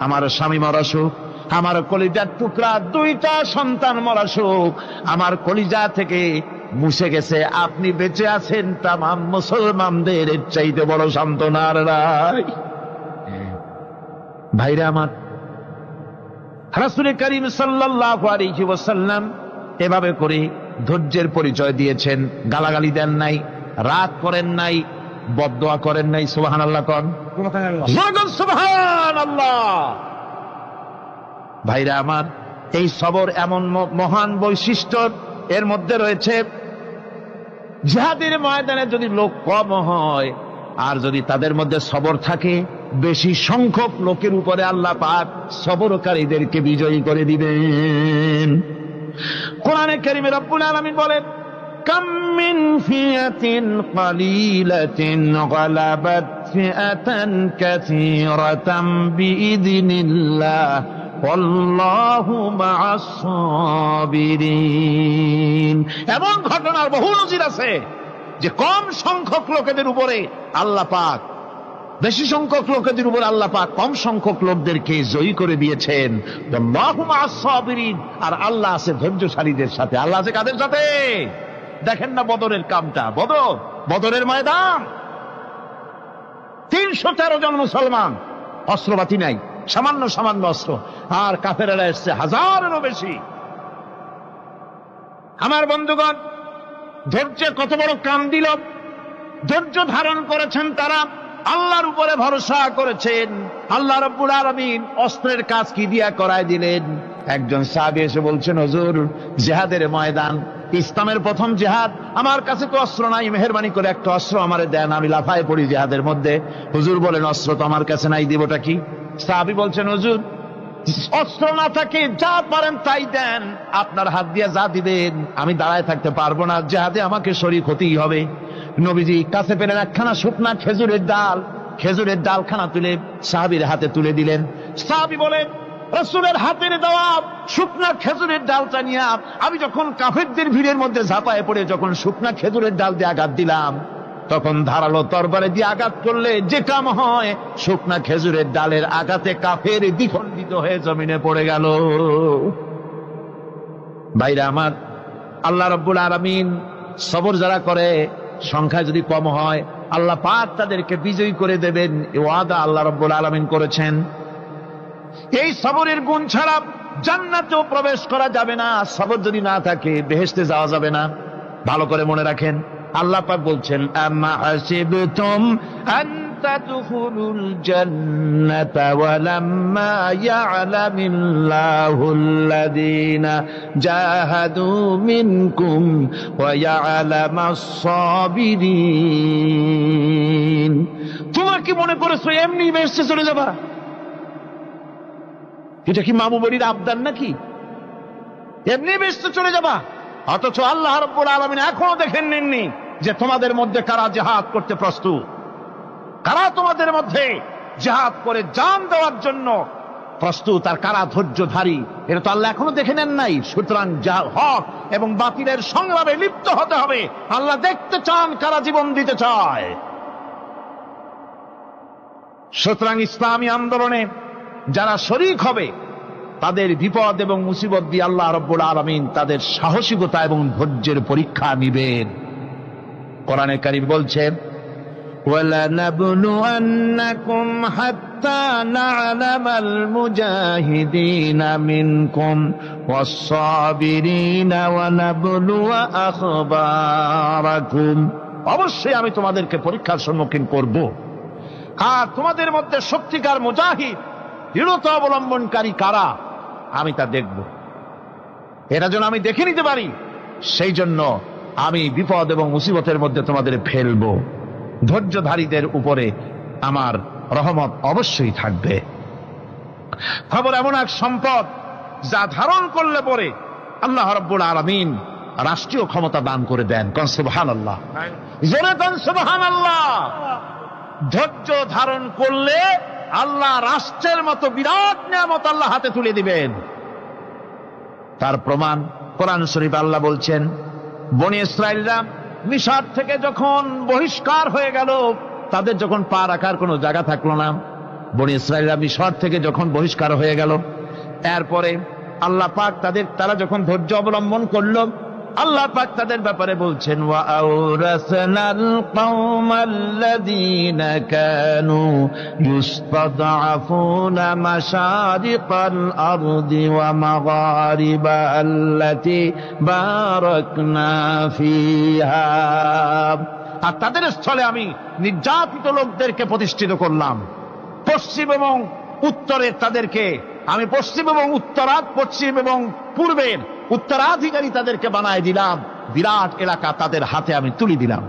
আমার স্বামী মরা শোক, আমার কলিজার টুকরা দুইটা সন্তান মরা শোক, আমার কলিজা থেকে মুছে গেছে, আপনি বেঁচে আছেন, তামাম মুসলমানদের চাইতে বড় সান্ত্বনার নাই। ভাইরা আমার, রাসূল করিম সাল্লাল্লাহু আলাইহি ওয়াসাল্লাম এভাবে করে ধৈর্যের পরিচয় দিয়েছেন। গালাগালি দেন নাই, রাগ করেন নাই, বদদোয়া করেন নাই। সুবহানাল্লাহ কোন, সুবহানাল্লাহ। ভাইরা আমার, এই সবর এমন মহান বৈশিষ্ট্য, এর মধ্যে রয়েছে জিহাদের ময়দানে যদি লোক কম হয় আর যদি তাদের মধ্যে সবর থাকে, বেশি সংখ্যক লোকের উপরে আল্লাহ পাক সবরকারীদেরকে বিজয়ী করে দিবেন। কোরআনে কারীমে রব্বুল আলামিন বলেন, কাম মিন ফিয়াতিন কালিলাতিন গালাবাত ফিআতান কাসীরাতাম বিইذনিল্লাহ আল্লাহু মা'আস সাবিরিন। এমন ঘটনার বহু নজির আছে যে কম সংখ্যক লোকেদের উপরে আল্লাহ পাক, বেশি সংখ্যক লোকেদের উপর আল্লাহ পাক কম সংখ্যক লোকদেরকে জয়ী করে দিয়েছেন। আল্লাহু মা'আস সাবিরিন, আর আল্লাহ আছে ধৈর্যশালীদের সাথে। আল্লাহ আছে কাদের সাথে? দেখেন না বদরের কামটা, বদরের ময়দান, 313 জন মুসলমান, অস্ত্রপাতি নাই, সামান্য সামান্য অস্ত্র, আর কাফেরেরা এসছে হাজারেরও বেশি। আমার বন্ধুগণ, ধৈর্যের কত বড় কাম দিল! ধৈর্য ধারণ করেছেন তারা, আল্লাহর উপরে ভরসা করেছেন। আল্লাহ রাব্বুল আলামিন অস্ত্রের কাজ কি দিয়া করায় দিলেন। একজন সাহাবী এসে বলছেন, হুজুর, জিহাদের ময়দান, ইসলামের প্রথম জিহাদ, আমার কাছে তো অস্ত্র নাই, মেহেরবানি করে একটা অস্ত্র আমারে দেন, আমি লাফায় পড়ি জিহাদের মধ্যে। হুজুর বলেন, অস্ত্র তো আমার কাছে নাই, দিবটা কি? সাহাবী বলছেন, হুজুর, অস্ত্র না থাকে যা পারেন তাই দেন, আপনার হাত দিয়ে যা দিবেন আমি দাঁড়ায় থাকতে পারবো না, জিহাদে আমাকে শরীক হতেই হবে। নবীজি কাছে পেলেন একখানা শুকনা খেজুরের ডালখানা তুলে সাহাবীর হাতে তুলে দিলেন। সাহাবী বলেন, রাসূলের হাতের দেওয়া শুকনা খেজুরের ডালটা নিয়ে আমি যখন কাফেরদের ভিড়ের মধ্যে ঝাঁপায় পড়ে যখন শুকনা খেজুরের ডাল দিয়ে আঘাত দিলাম, তখন ধারালো তরবারে দিয়ে আঘাত করলে যে কাম হয়, শুকনা খেজুরের ডালের আঘাতে কাফের দ্বিখণ্ডিত হয়ে জমিনে পড়ে গেল। ভাইরা আমার, আল্লাহ রাব্বুল আলামিন সবর যারা করে, সংখ্যায় যদি কম হয়, আল্লাহ পাক তাদেরকে বিজয়ী করে দেবেন, এই ওয়াদা আল্লাহ রাব্বুল আলামিন করেছেন। এই সবরের গুণ ছাড়া জান্নাতেও প্রবেশ করা যাবে না। সবর যদি না থাকে বেহেশতে যাওয়া যাবে না। ভালো করে মনে রাখেন, আল্লাহ পাক বলছেন, আম্মা হাসিবতুম আন তাদখুলুল জান্নাতা ওয়া লাম্মা ইয়া'লামিল্লাহুল্লাযীনা জাহাদু মিনকুম ওয়া ইয়া'লামাস সাবিরিন। তোমরা কি মনে করেছো এমনি বেহেশতে চলে যাবা? এটা কি মামু বাড়ির আবদার নাকি? এমনি বেহেশতে চলে যাবা? অথচ আল্লাহ রাব্বুল আলামিন এখনো দেখেন নেননি যে তোমাদের মধ্যে কারা জিহাদ করতে প্রস্তুত, কারা তোমাদের মধ্যে জিহাদ করে জান দেওয়ার জন্য প্রস্তুত, আর কারা ধৈর্যধারী, এটা তো আল্লাহ এখনো দেখে নেন নাই। সুতরাং হক এবং বাতিলের সংগ্রামে লিপ্ত হতে হবে। আল্লাহ দেখতে চান কারা জীবন দিতে চায়। সুতরাং ইসলামী আন্দোলনে যারা শরীক হবে, তাদের বিপদ এবং মুসিবত দিয়ে আল্লাহ রাব্বুল আলামিন তাদের সাহসিকতা এবং ধৈর্যের পরীক্ষা নিবেন। কোরআনে কারীম বলছেন, ওয়ালানাবলুয়ান্নাকুম হাত্তা না'লামাল মুজাহিদিনা মিনকুম ওয়াস-সাবিরিনা ওয়া নাবলুয়া আখবারাকুম। অবশ্যই আমি তোমাদেরকে পরীক্ষার সম্মুখীন করব, আর তোমাদের মধ্যে সত্যিকার মুজাহিদ, দৃঢ়তা অবলম্বনকারী কারা, আমি তা দেখব। এটা যেন আমি দেখে নিতে পারি, সেই জন্য আমি বিপদ এবং মুসিবতের মধ্যে তোমাদের ফেলব। ধৈর্যধারীদের উপরে আমার রহমত অবশ্যই থাকবে। খবর এমন এক সম্পদ যা ধারণ করলে পরে আল্লাহ রাব্বুল আলামিন রাষ্ট্রীয় ক্ষমতা দান করে দেন। কোন সুবহানাল্লাহ, জোরে কোন সুবহানাল্লাহ। ধৈর্য ধারণ করলে আল্লাহ রাষ্ট্রের মতো বিরাট নিয়ামত আল্লাহ হাতে তুলে দিবেন। তার প্রমাণ কোরআন শরীফ আল্লাহ বলছেন, বনী ইসরাইলরা মিশর থেকে যখন বহিষ্কার হয়ে গেল, তাদের যখন পা রাখার কোনো জায়গা থাকলো না, বনী ইসরাইলরা মিশর থেকে যখন বহিষ্কার হয়ে গেল, এরপরে আল্লাহ পাক তারা যখন ধৈর্য অবলম্বন করলো, আল্লাহ পাক তাদের ব্যাপারে বলছেন, ওয়া আওরাসনাল কওমাল্লাযীনা কানু ইউস্তাদআফুনা মাশারিকাল আরদি ওয়া মাগারিবা আল্লাতী বারাকনা ফিহা। আর তাদের স্থলে আমি নির্যাতিত লোকদেরকে প্রতিষ্ঠিত করলাম। পশ্চিম এবং উত্তরের তাদেরকে আমি পশ্চিম এবং পূর্বের উত্তরাধিকারী তাদেরকে বানায় দিলাম। বিরাট এলাকা তাদের হাতে আমি তুলে দিলাম।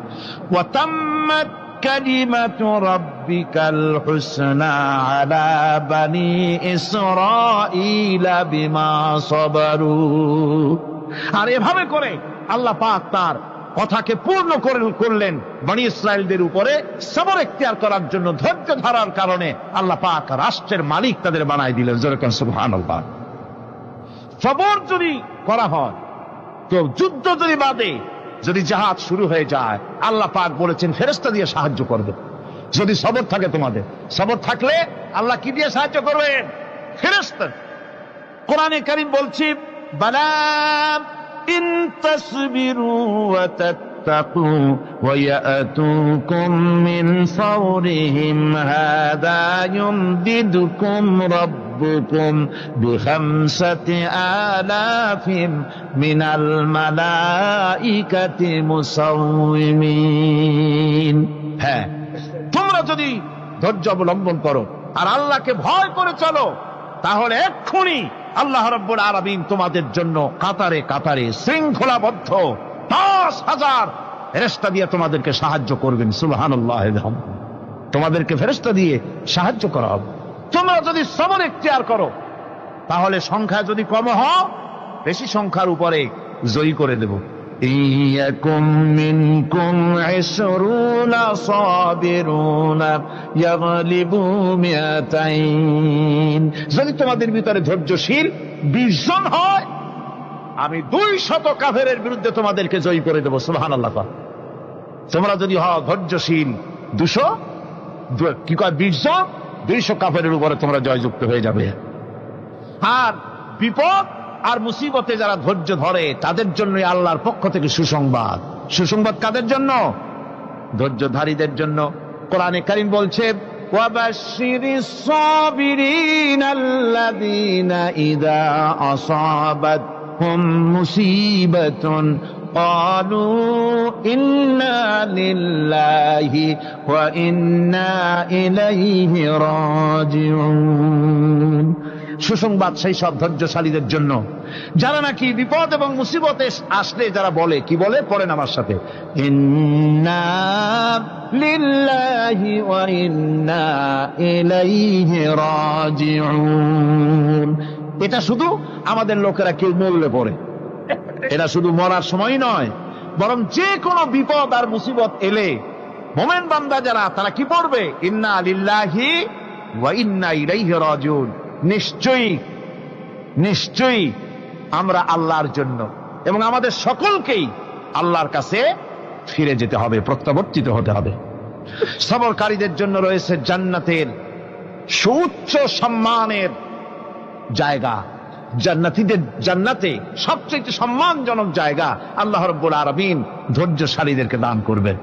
ওয়া তাম্মাত কালিমাতু রাব্বিকাল হুসনা আলা বানি ইসরাঈলা বিমা সাবারু। আর এভাবে করে আল্লাহ পাক তার কথাকে পূর্ণ করলেন বনি ইসরায়েলদের উপরে সবর এখতিয়ার করার জন্য, ধৈর্য ধরার কারণে আল্লাহ পাক রাষ্ট্রের মালিক তাদের বানাই দিলেন। যেরকম সুবহানাল্লাহ। সবর যদি করা হয় তো যুদ্ধ যদি বাদে, যদি জাহাজ শুরু হয়ে যায়, আল্লাহ পাক বলেছেন ফেরেশতা দিয়ে সাহায্য করবে। যদি সবর থাকে তোমাদের, সবর থাকলে আল্লাহ কি দিয়ে সাহায্য করবেন? ফেরেশতা। কোরআনে কারীম বলছে বালা ইন তাসবিরু ওয়া তাত্তাকু ওয়া ইয়াতুকুম মিন ফাওরিহিম হাদা ইউমদিদুকুম রাব্বুকুম বিখামসাতি আলাফিন মিনাল মালাইকাতি মুসাউমিন। হ্যাঁ, তোমরা যদি ধৈর্য অবলম্বন করো আর আল্লাহকে ভয় করে চলো, তাহলে এক্ষুনি আল্লাহ রাব্বুল আলামিন তোমাদের জন্য কাতারে কাতারে শৃঙ্খলাবদ্ধ ৫,০০০ ফেরেশতা দিয়ে তোমাদেরকে সাহায্য করবেন। সুবহানাল্লাহ। তোমাদেরকে ফেরেশতা দিয়ে সাহায্য করা হবে। তোমরা যদি সবর এখতিয়ার করো, তাহলে সংখ্যা যদি কম হও, বেশি সংখ্যার উপরে জয়ী করে দেব। ইয়াকুম মিনকুম ২০ সাবিরুনা ইয়াগলিবু মিআতাইন। যদি তোমাদের ভিতরে ধৈর্যশীল ২০ জন হয়, আমি ২০০ কাফেরের বিরুদ্ধে তোমাদেরকে জয়ী করে দেব। সুবহানাল্লাহ। তোমরা যদি হও ধৈর্যশীল ২০ জন, ২০০ কাফেরের উপরে তোমরা জয়যুক্ত হয়ে যাবে। আর বিপদ আর মুসিবতে যারা ধৈর্য ধরে, তাদের জন্য আল্লাহর পক্ষ থেকে সুসংবাদ। সুসংবাদ কাদের জন্য? ধৈর্যধারীদের জন্য। কোরআনে কারীম বলছে ওয়াবাশশিরিস সাবিরিনাল্লাযীনা ইযা আসাবাতহুম মুসিবাতুন ক্বালু ইন্না লিল্লাহি ওয়া ইন্না ইলাইহি রাজিউন। সুসংবাদ সেই সব ধৈর্যশালীদের জন্য যারা নাকি বিপদ এবং মুসিবতে আসলে যারা বলে, কি বলে? পড়েন আমার সাথে, ইন্না লিল্লাহি ওয়া ইন্না ইলাইহি রাজিউন। এটা শুধু আমাদের লোকেরা কেউ মরলে পড়ে, এটা শুধু মরার সময় নয়, বরং যে কোনো বিপদ আর মুসিবত এলে মোমেন বান্দা যারা, তারা কি পড়বে? ইন্না লিল্লাহি ওয়া ইন্না ইলাইহি রাজিউন। নিশ্চয়ই নিশ্চয়ই আমরা আল্লাহর জন্য এবং আমাদের সকলকেই আল্লাহর কাছে ফিরে যেতে হবে, প্রত্যাবর্তিত হতে হবে। সবরকারীদের জন্য রয়েছে জান্নাতের সুউচ্চ সম্মানের জায়গা। জান্নাতে সবচেয়ে সম্মানজনক জায়গা আল্লাহ রাব্বুল আলামিন ধৈর্যশালীদেরকে দান করবেন।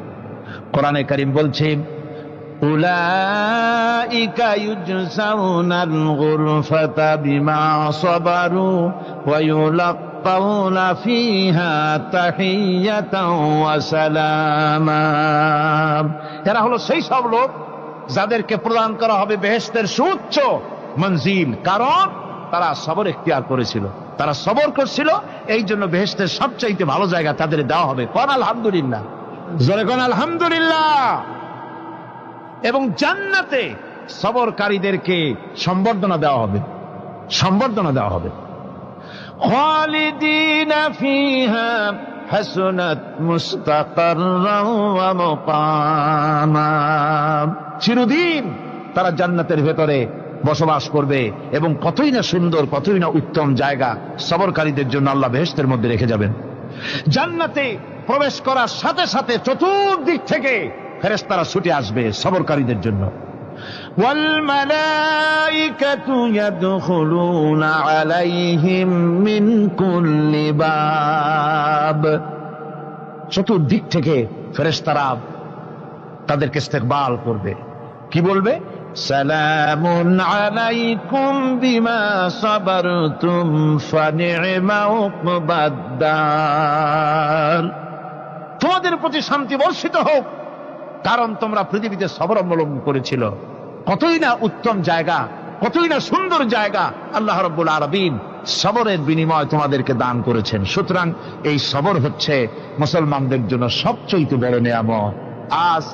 কোরআনে কারীম বলছে উলাইকা ইউজসাউনাল গুরফাতা বিমা সাবারু ওয়া ইউলাক্কাউনা ফিহা তাহিয়াতাও ওয়া সালামা। এরা হলো সেই সব লোক যাদেরকে প্রদান করা হবে বেহেশতের সুউচ্চ মঞ্জিল, কারণ তারা সবর এখতিয়ার করেছিল, তারা সবর করছিল, এই জন্য বেহেশতের সবচাইতে ভালো জায়গা তাদের দেওয়া হবে। কোন আলহামদুলিল্লাহ, জোরে কোন আলহামদুলিল্লাহ। এবং জান্নাতে সবরকারীদেরকে সম্বর্ধনা দেওয়া হবে, সম্বর্ধনা দেওয়া হবে। খালিদিনা ফিহা হাসুনাত মুস্তাকাররান ওয়া মুকামা। চিরদিন তারা জান্নাতের ভেতরে বসবাস করবে এবং কতই না সুন্দর, কতই না উত্তম জায়গা সবরকারীদের জন্য আল্লাহ বেহেশতের মধ্যে রেখে যাবেন। জান্নাতে প্রবেশ করার সাথে সাথে চতুর্দিক থেকে ফেরেশতারা ছুটে আসবে সবরকারীদের জন্য। ওয়াল মালাইকাতু ইয়াদখুলুনা আলাইহিম মিন কুল্লি বাব। চতুর্দিক থেকে ফেরেশতারা তাদেরকে ইস্তেকবাল করবে, কি বলবে? সালামুন আলাইকুম বিমা সাবারতুম ফানি'মা উকবাদ-দার। তোমাদের প্রতি শান্তি বর্ষিত হোক, কারণ তোমরা পৃথিবীতে সবর অবলম্বন করেছিল। কতই না উত্তম জায়গা, কতই না সুন্দর জায়গা আল্লাহ রাব্বুল আলামিন সবরের বিনিময় তোমাদেরকে দান করেছেন। সুতরাং এই সবর হচ্ছে মুসলমানদের জন্য সবচেয়ে বড় নিয়ামত। আজ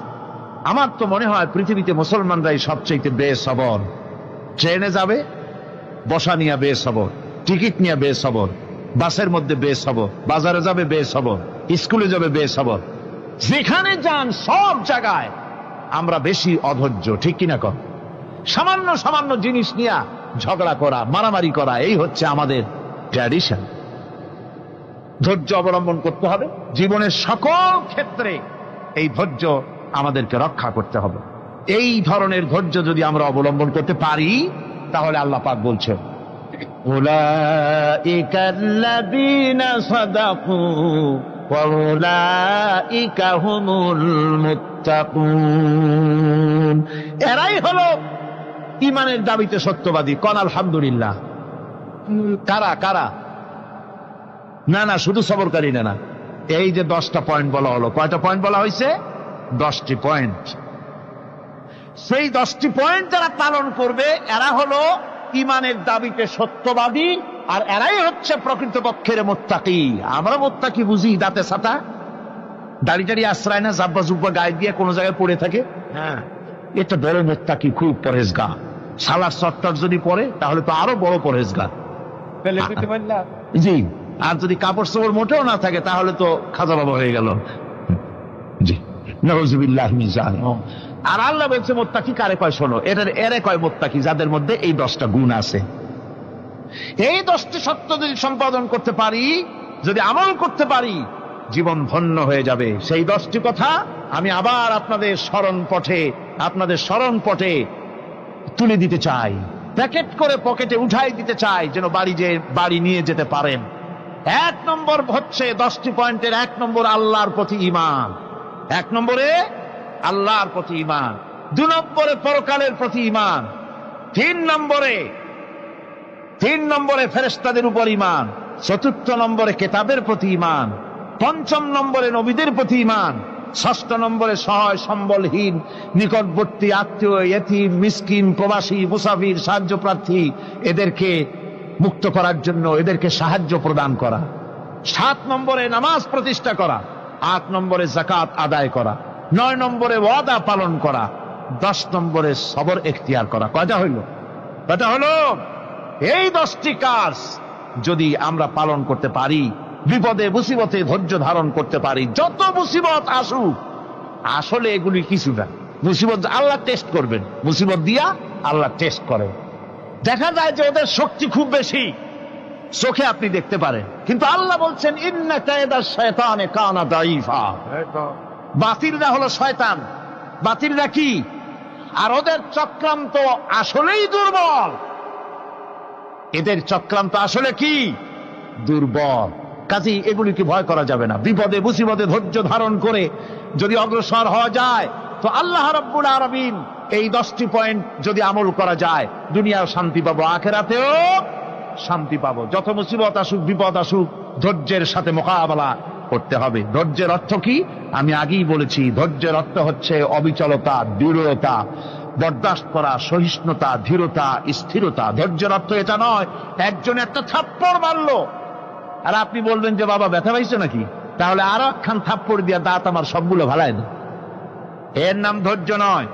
আমার তো মনে হয় পৃথিবীতে মুসলমানরাই সবচেয়ে বেসবর। ট্রেনে যাবে, বসা নিয়ে বেসবর, টিকিট নিয়ে বেসবর, বাসের মধ্যে বেসবর, বাজারে যাবে বেসবর, স্কুলে যাবে বেসবর, যেখানে যান সব জায়গায় আমরা বেশি অধৈর্য, ঠিক কিনা কর? সামান্য সামান্য জিনিস নিয়ে ঝগড়া করা, মারামারি করা, এই হচ্ছে আমাদের ট্র্যাডিশন। ধৈর্য অবলম্বন করতে হবে জীবনের সকল ক্ষেত্রে। এই ধৈর্য আমাদেরকে রক্ষা করতে হবে। এই ধরনের ধৈর্য যদি আমরা অবলম্বন করতে পারি, তাহলে আল্লাহ পাক বলছেন, উলাইকা আল্লাযীনা সাদাকু ওয়া উলাইকা হুমুল মুত্তাকুন। এরাই হলো ঈমানের দাবিতে সত্যবাদী। কোন আলহামদুলিল্লাহ। কারা কারা? না না, শুধু সবরকারী না। এই যে 10টা পয়েন্ট বলা হলো, কয়টা পয়েন্ট বলা হয়েছে? 10টি পয়েন্ট। সেই 10টি পয়েন্ট যারা পালন করবে এরা হলো ঈমানের দাবিতে সত্যবাদী, আর এরাই হচ্ছে প্রকৃতপক্ষের মুত্তাকি। আমরা মুত্তাকি বুঝি দাঁতে ছাতা, দাড়ি টাড়ি আশ্রয় না, জাব্বা জুব্বা গায়ে দিয়ে কোনো জায়গায় পড়ে থাকে। হ্যাঁ, এটা বড় মুত্তাকি, খুব পরহেজগার। সালার সত্তর যদি পড়ে তাহলে তো আরো বড় পরহেজগার। জি, আর যদি কাপড় চোপড় মোটেও না থাকে তাহলে তো খাজা বাবা হয়ে গেল। জি, নাউযুবিল্লাহ মিন যালিক। আর আল্লাহ বলছে মুত্তাকি কারে কয় শোনো, এরে কয় মুত্তাকি যাদের মধ্যে এই 10টা গুণ আছে। এই 10টি সত্য যদি সম্পাদন করতে পারি, যদি আমল করতে পারি, জীবন ধন্য হয়ে যাবে। সেই 10টি কথা আমি আবার আপনাদের স্মরণ পটে তুলে দিতে চাই, প্যাকেট করে পকেটে উঠাই দিতে চাই, যেন বাড়ি নিয়ে যেতে পারেন। 1 নম্বর হচ্ছে 10টি পয়েন্টের 1 নম্বর আল্লাহর প্রতি ঈমান। 1 নম্বরে আল্লাহর প্রতি ঈমান, 2 নম্বরে পরকালের প্রতি ঈমান, 3 নম্বরে ফেরেশতাদের উপর ঈমান, 4র্থ নম্বরে কিতাবের প্রতি ঈমান, 5ম নম্বরে নবীদের প্রতি ঈমান, 6ষ্ঠ নম্বরে সহায় সম্বলহীন নিকটবর্তী আত্মীয়, ইয়েতিম, মিসকিন, প্রবাসী, মুসাফির, সাহায্য প্রার্থী, এদেরকে মুক্ত করার জন্য এদেরকে সাহায্য প্রদান করা, 7 নম্বরে নামাজ প্রতিষ্ঠা করা, 8 নম্বরে যাকাত আদায় করা, 9 নম্বরে ওয়াদা পালন করা, 10 নম্বরে সবর এখতিয়ার করা। কয়টা হইল? এই 10টি কাজ যদি আমরা পালন করতে পারি, বিপদে মুসিবতে ধৈর্য ধারণ করতে পারি, যত মুসিবত আসুক, আসলে এগুলি কিছু না। মুসিবত আল্লাহ টেস্ট করবেন, মুসিবত দিয়া আল্লাহ টেস্ট করেন। দেখা যায় যে ওদের শক্তি খুব বেশি, চোখে আপনি দেখতে পারেন, কিন্তু আল্লাহ বলছেন ইন্না কায়দাশ শায়তানে কানা দাঈফা। বাতিলরা হলো শয়তান। বাতিলরা কি? আর ওদের চক্রান্ত আসলেই দুর্বল। এদের চক্রান্ত আসলে কি? দুর্বল। কাজেই এগুলিকে ভয় করা যাবে না। বিপদে মুসিবতে ধৈর্য ধারণ করে যদি অগ্রসর হওয়া যায়, তো আল্লাহ রাব্বুল আলামিন এই 10টি পয়েন্ট যদি আমল করা যায়, দুনিয়াও শান্তি পাবো, আখিরাতেও শান্তি পাবো। যত মুসিবত আসুক, বিপদ আসুক, ধৈর্যের সাথে মোকাবেলা করতে হবে। ধৈর্যের অর্থ কি? আমি আগেই বলেছি, ধৈর্যের অর্থ হচ্ছে অবিচলতা, দৃঢ়তা, বরদাস্ত করা, সহিষ্ণুতা, ধীরতা, স্থিরতা। ধৈর্যের অর্থ এটা নয় একজন একটা থাপ্পড় মারলো আর আপনি বলবেন যে বাবা ব্যথা পাইছে নাকি, তাহলে আরো একখান থাপ্পড় দিয়া দাঁত আমার সবগুলো ভালাই দেয়। এর নাম ধৈর্য নয়।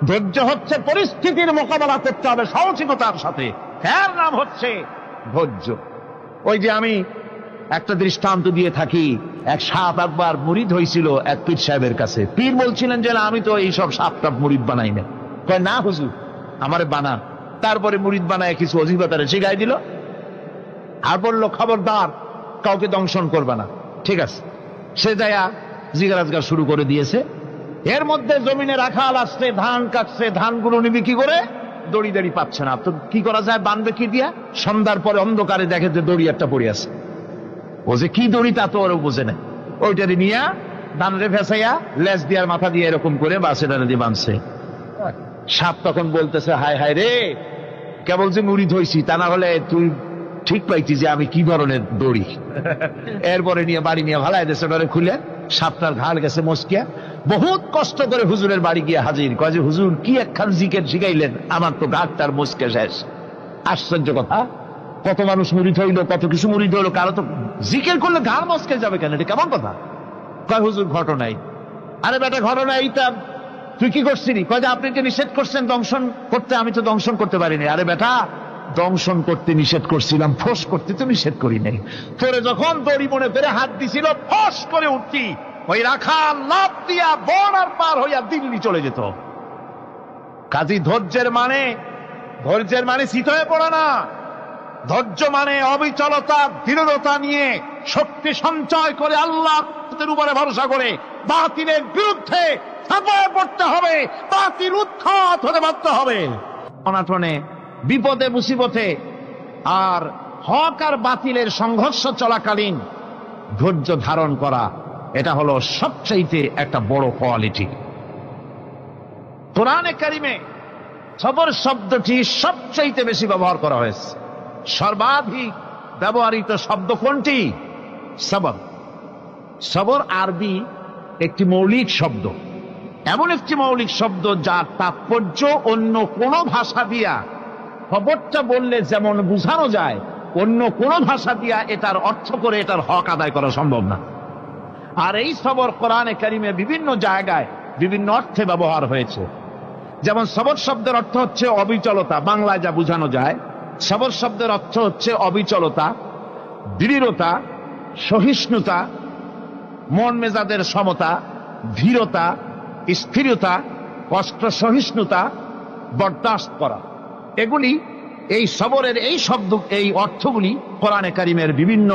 ধৈর্য হচ্ছে পরিস্থিতির মোকাবেলা করতে হবে সাহসিকতার সাথে, এর নাম হচ্ছে ধৈর্য। ওই যে আমি একটা দৃষ্টান্ত দিয়ে থাকি, এক সাপ একবার মুরিদ হয়েছিল এক পীর সাহেবের কাছে। পীর বলছিলেন যে আমি তো এইসব সাপ টাপ মুরিদ বানাই না। কয় না হুজুর, আমারে বানান। তারপরে মুরিদ বানায় কিছু অজিফাতারে শিখাই দিল আর বলল খবরদার কাউকে দংশন করবে না। ঠিক আছে, সে যায়া জিজ্ঞাসা শুরু করে দিয়েছে। এর মধ্যে জমিনে রাখাল আসছে, ধান কাটছে, ধানগুলো নিবি কি করে, দড়ি দড়ি পাচ্ছে না। তো কি করা যায়, বানবে কি দিয়া? সন্ধ্যার পরে অন্ধকারে দেখে যে দড়ি একটা পড়ে আছে। ও যে কি দড়ি তা তো ওরা বোঝে না। ওইটারে নিয়ে ধানরে ফেসাইয়া লেজ দিয়ার মাথা দিয়ে এরকম করে বাসেটারে দিয়ে বাঁধছে। সাপ তখন বলতেছে, হায় হায় রে, কেবল যে মুরিদ হইছি, তা না হলে তুই ঠিক পাইছি যে আমি কি ধরনের দড়ি। এরপরে নিয়ে বাড়ি নিয়ে ভালাই দেশে ডরে খুলে সাপটার ঘাড় গেছে মস্কিয়া। বহুত কষ্ট করে হুজুরের বাড়ি গিয়ে হাজির। কয় যে হুজুর কি একখান জিকের শিখাইলেন, আমার তো ঘাটটার মস্কে শেষ। আশ্চর্য কথা, কত মানুষ মুরিদ হইলো, কত কিছু মুরিদ হইলো, কারো তো জিকের করলে ঘাড় মস্কে যাবে কেন? এটা কেমন কথা? কয় হুজুর ঘটনাই। আরে বেটা ঘটনা এইটা, তুই কি করছিলি? কয় যে আপনি যে নিষেধ করছেন দংশন করতে, আমি তো দংশন করতে পারিনি। আরে বেটা দংশন করতে নিষেধ করছিলাম, ফোঁস করতে তো নিষেধ করি নাই। তোরে যখন দড়ি মনে পেরে হাত দিছিল, ফোঁস করে উঠতি, ওই রাখাল লাফ দিয়া বন আর পার হইয়া দিল্লি চলে যেত। কাজী ধৈর্যের মানে শীত হয়ে পড়ে না। ধৈর্য মানে অবিচলতা, দৃঢ়তা নিয়ে শক্তি সঞ্চয় করে আল্লাহর উপরে ভরসা করে বাতিলের বিরুদ্ধে ঝাঁপিয়ে পড়তে হবে, বাতিল উৎখাত হতে বাধ্য হবে। অনাটনে, বিপদে, মুসিবতে আর হক আর বাতিলের সংঘর্ষ চলাকালীন ধৈর্য ধারণ করা, এটা হলো সবচাইতে একটা বড় কোয়ালিটি। কোরআনে কারিমে সবর শব্দটি সবচাইতে বেশি ব্যবহার করা হয়েছে। সর্বাধিক ব্যবহৃত শব্দ কোনটি? সবর। সবর আরবি একটি মৌলিক শব্দ, এমন একটি মৌলিক শব্দ যার তাৎপর্য অন্য কোন ভাষা দিয়া খবরটা বললে যেমন বোঝানো যায়, অন্য কোন ভাষা দিয়া এটার অর্থ করে এটার হক আদায় করা সম্ভব না। আর এই সবর কোরআনে কারিমে বিভিন্ন জায়গায় বিভিন্ন অর্থে ব্যবহার হয়েছে। যেমন সবর শব্দের অর্থ হচ্ছে অবিচলতা, বাংলায় যা বোঝানো যায়। সবর শব্দের অর্থ হচ্ছে অবিচলতা, দৃঢ়তা, সহিষ্ণুতা, মন মেজাজের সমতা, ধীরতা, স্থিরতা, কষ্ট সহিষ্ণুতা, বরদাস্ত করা। এগুলি এই সবরের এই অর্থগুলি কোরআনে কারিমের বিভিন্ন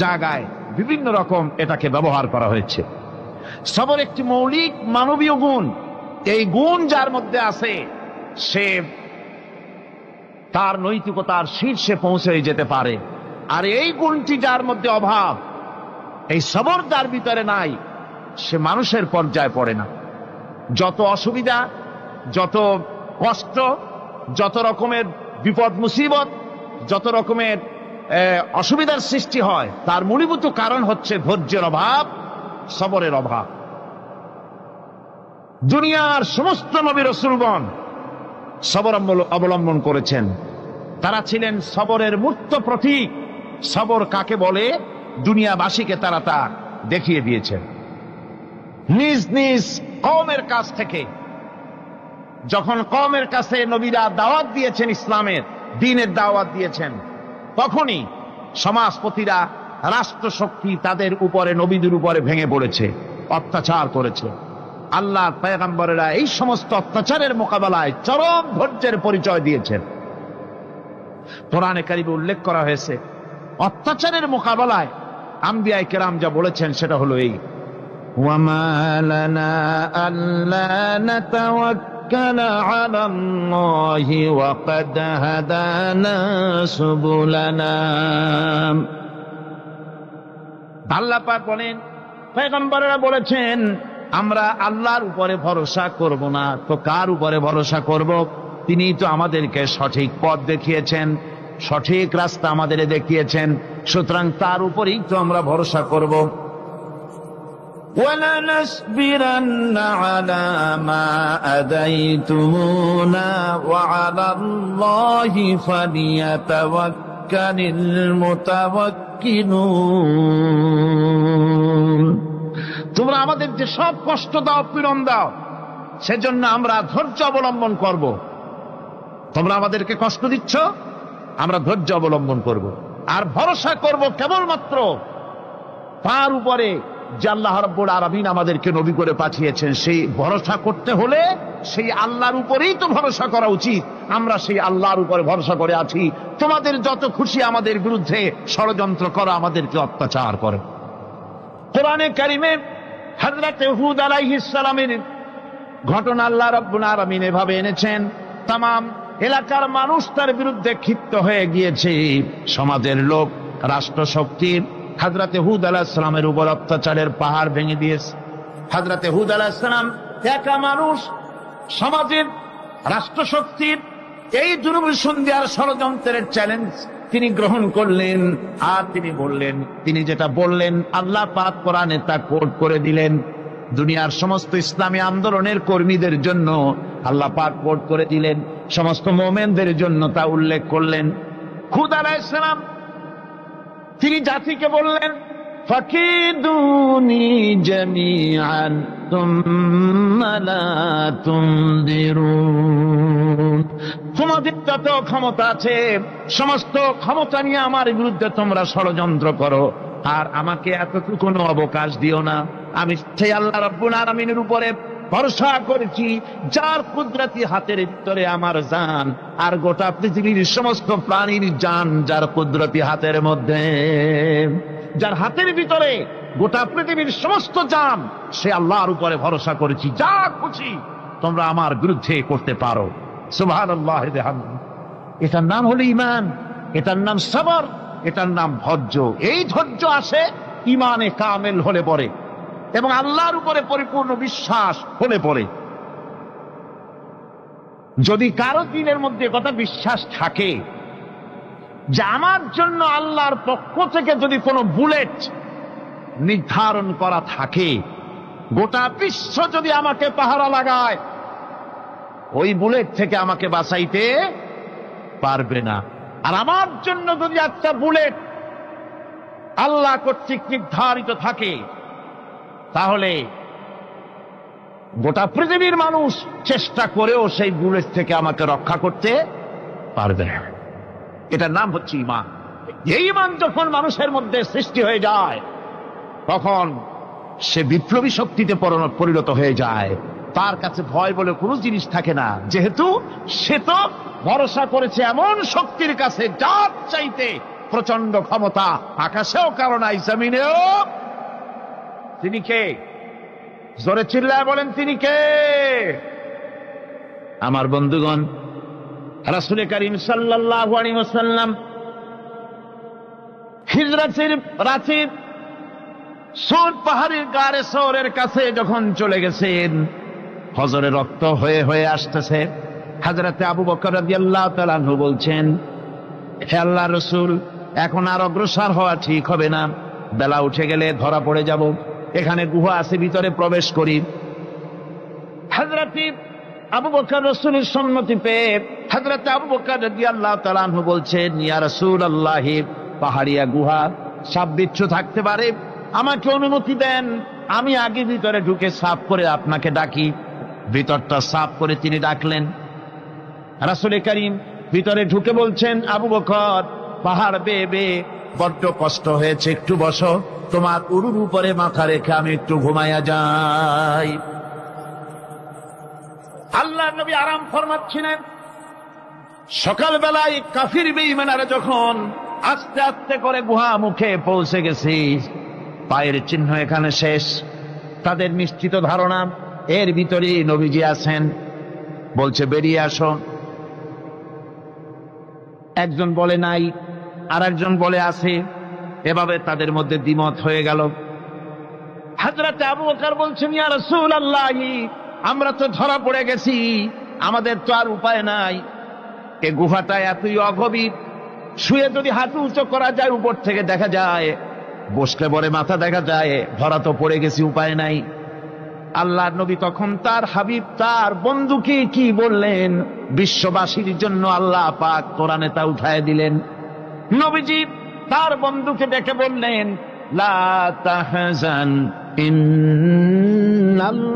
জায়গায় বিভিন্ন রকম এটাকে ব্যবহার করা হয়েছে। সবর একটি মৌলিক মানবীয় গুণ। এই গুণ যার মধ্যে আছে, সে তার নৈতিকতার শীর্ষে পৌঁছে যেতে পারে। আর এই গুণটি যার মধ্যে অভাব, এই সবর যার ভিতরে নাই, সে মানুষের পর্যায়ে পড়ে না। যত অসুবিধা, যত কষ্ট, যত রকমের বিপদ মুসিবত, যত রকমের অসুবিধার সৃষ্টি হয়, তার মূলীভূত কারণ হচ্ছে ধৈর্যের অভাব, সবরের অভাব। দুনিয়ার সমস্ত নবী রাসূলগণ সবর অবলম্বন করেছেন। তারা ছিলেন সবরের মূর্ত প্রতীক। সবর কাকে বলে দুনিয়াবাসীকে তারা তা দেখিয়ে দিয়েছেন। নিজ নিজ কওমের কাছ থেকে যখন কওমের কাছে নবীরা দাওয়াত দিয়েছেন, ইসলামের দ্বীনের দাওয়াত দিয়েছেন, তখনই সমাজপতিরা, রাষ্ট্রশক্তি তাদের উপরে, নবীদের উপরে ভেঙে পড়েছে, অত্যাচার করেছে। আল্লাহর পয়গম্বরেরা এই সমস্ত অত্যাচারের মোকাবেলায় চরম ধৈর্যের পরিচয় দিয়েছেন। কোরআনে কারিমে উল্লেখ করা হয়েছে অত্যাচারের মোকাবেলায় আম্বিয়া কেরাম যা বলেছেন সেটা হলো এই: ওয়ামা লানা আল্লা নাতাওয়াক্কালা আলাল্লাহি ওয়া ক্বাদ হাদানা সুবুলানা। আল্লাহ পাক বলেন, পয়গম্বরেরা বলেছেন আমরা আল্লাহর উপরে ভরসা করব না, তো কার উপরে ভরসা করব? তিনি তো আমাদেরকে সঠিক পথ দেখিয়েছেন, সঠিক রাস্তা আমাদের দেখিয়েছেন, সুতরাং তার উপরেই তো আমরা ভরসা করব। وَلَنَصْبِرَنَّ عَلَى مَا آذَيْتُمُونَا وَعَلَى اللَّهِ فَلْيَتَوَكَّلِ الْمُتَوَكِّلُونَ। তোমরা আমাদের যে সব কষ্ট দাও, পীড়ন দাও, সেজন্য আমরা ধৈর্য অবলম্বন করব। তোমরা আমাদেরকে কষ্ট দিচ্ছ, আমরা ধৈর্য অবলম্বন করব আর ভরসা করব কেবলমাত্র তার উপরে যে আল্লাহ রাব্বুল আলামিন আমাদেরকে নবী করে পাঠিয়েছেন। সেই ভরসা করতে হলে সেই আল্লাহর উপরেই তো ভরসা করা উচিত। আমরা সেই আল্লাহর উপরে ভরসা করে আছি। তোমাদের যত খুশি আমাদের বিরুদ্ধে ষড়যন্ত্র করো, আমাদেরকে অত্যাচার করো। কোরআনে কারিমে হযরত হুদ আলাইহিস সালামের ঘটনা আল্লাহ রাব্বুল আলামিন এভাবে এনেছেন, তাম এলাকার মানুষ তার বিরুদ্ধে ক্ষিপ্ত হয়ে গিয়েছে। সমাজের লোক, রাষ্ট্রশক্তি হযরত হুদ আলাইহিস সালামের উপর অত্যাচারের পাহাড় ভেঙে দিয়েছে। হযরত হুদ আলাইহিস সালাম একা মানুষ, সমাজের, রাষ্ট্রশক্তির এই দুর্বিসন্ধির ষড়যন্ত্রের চ্যালেঞ্জ তিনি গ্রহণ করলেন। আর তিনি বললেন, তিনি যেটা বললেন আল্লাহ পাক কোরআনে তা কোট করে দিলেন। দুনিয়ার সমস্ত ইসলামী আন্দোলনের কর্মীদের জন্য আল্লাহ পাক কোট করে দিলেন, সমস্ত মুমিনদের জন্য তা উল্লেখ করলেন। হুদ আলাইহিস সালাম তিনি জাতিকে বললেন, ফাকিদুনি জামিআন তুম্মা লা তুনদিরুন। তোমাদের যত ক্ষমতা আছে সমস্ত ক্ষমতা নিয়ে আমার বিরুদ্ধে তোমরা ষড়যন্ত্র করো, আর আমাকে এতটুকু অবকাশ দিও না। আমি সেই আল্লাহ রাব্বুল আলামিনের উপরে ভরসা করেছি, যার কুদরতি হাতের ভিতরে আমার জান, আর গোটা পৃথিবীর সমস্ত প্রাণীর জান যার কুদরতি হাতের মধ্যে। যার হাতের ভিতরে গোটা পৃথিবীর সমস্ত জান, সে আল্লাহর উপরে ভরসা করেছি, যা খুশি তোমরা আমার বিরুদ্ধে করতে পারো। সুবহানাল্লাহ। এটার নাম হলো ঈমান, এটার নাম সবর, এটার নাম ধৈর্য। এই ধৈর্য আসে ঈমানে কামেল হলে পরে এবং আল্লাহর উপরে পরিপূর্ণ বিশ্বাস হলে পরে। যদি কারো দিনের মধ্যে কথা বিশ্বাস থাকে যে আমার জন্য আল্লাহর পক্ষ থেকে যদি কোনো বুলেট নির্ধারণ করা থাকে, গোটা বিশ্ব যদি আমাকে পাহারা লাগায়, ওই বুলেট থেকে আমাকে বাঁচাইতে পারবে না। আর আমার জন্য যদি একটা বুলেট আল্লাহ কর্তৃক নির্ধারিত থাকে, তাহলে গোটা পৃথিবীর মানুষ চেষ্টা করেও সেই বুলেট থেকে আমাকে রক্ষা করতে পারবে না। এটার নাম হচ্ছে ঈমান। এই ঈমান যখন মানুষের মধ্যে সৃষ্টি হয়ে যায়, তখন সে বিপ্লবী শক্তিতে পরিণত হয়ে যায়। তার কাছে ভয় বলে কোনো জিনিস থাকে না, যেহেতু সে তো ভরসা করেছে এমন শক্তির কাছে যার চাইতে প্রচন্ড ক্ষমতা আকাশেও কারো নাই, জমিনেও। তিনি কে? জোরে চিল্লায় বলেন, তিনি কে? আমার বন্ধুগণ, রাসূল করিম সাল্লাল্লাহু আলাইহি ওয়াসাল্লাম হিজরতের রাতে সৌর পাহাড়ের গাড়ে সৌরের কাছে যখন চলে গেছেন, হজরে রক্ত হয়ে হয়ে আসতেছে। হযরতে আবু বকর রাদিয়াল্লাহু তাআলা আনহু বলছেন, হে আল্লাহর রাসূল, এখন আর অগ্রসর হওয়া ঠিক হবে না, বেলা উঠে গেলে ধরা পড়ে যাব। এখানে গুহা আছে, ভিতরে প্রবেশ করি। হযরতে আবু বকর রাসূলের সম্মতি পেয়ে হযরতে আবু বকর রাদিয়াল্লাহু তাআলা আনহু বলছেন, ইয়া রাসূলুল্লাহ, পাহাড়িয়া গুহা, সাপ বিচ্ছু থাকতে পারে, আমাকে অনুমতি দেন, আমি আগে ভিতরে ঢুকে সাফ করে আপনাকে ডাকি। ভিতরটা সাফ করে তিনি ডাকলেন। রাসূল করিম ভিতরে ঢুকে বলছেন, আবু বকর, পাহাড় বেয়ে বেয়ে বড্ড কষ্ট হয়েছে, একটু বসো, তোমার উরুর উপরে মাথা রেখে আমি একটু ঘুমাইয়া যাই। আল্লাহর নবী আরাম ফরমাচ্ছিলেন। সকালবেলায় কাফির বেঈমানরা যখন আস্তে আস্তে করে গুহা মুখে পৌঁছে গেছে, পায়ের চিহ্ন এখানে শেষ, তাদের নিশ্চিত ধারণা এর ভিতরে নবীজি আছেন। বলছে, বেরিয়ে আসো। একজন বলে নাই, আর একজন বলে আছে। এভাবে তাদের মধ্যে দ্বিমত হয়ে গেল। হযরত আবু বকর বলছেন, ইয়া রাসূলুল্লাহ, আমরা তো ধরা পড়ে গেছি, আমাদের তো আর উপায় নাই। এই গুহাটা এতই অগভীর, শুয়ে যদি হাঁটু উঁচু করা যায় উপর থেকে দেখা যায়, বসলে পরে মাথা দেখা যায়, ধরা তো পড়ে গেছি, উপায় নাই। আল্লাহর নবী তখন তার হাবিব, তার বন্ধুকে কি বললেন? বিশ্ববাসীর জন্য আল্লাহ পাক কোরআনে তা উঠায় দিলেন। নবীজি তার বন্ধুকে ডেকে বললেন, লা তাহজান ইন্নাল্লাহা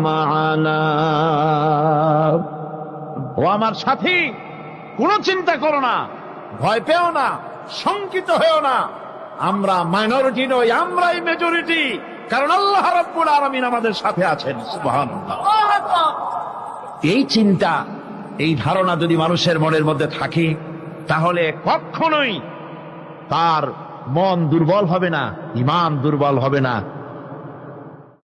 মা'ানা। ও আমার সাথী, কোনো চিন্তা করো না, ভয় পেও না, শঙ্কিত হয়েও না। আমরা মাইনরিটি নই, আমরাই মেজরিটি, কারণ আল্লাহ রাব্বুল আলামিন আমাদের সাথে আছেন। সুবহানাল্লাহ। এই চিন্তা, এই ধারণা যদি মানুষের মনের মধ্যে থাকে, তাহলে কখনোই তার মন দুর্বল হবে না, ঈমান দুর্বল হবে না।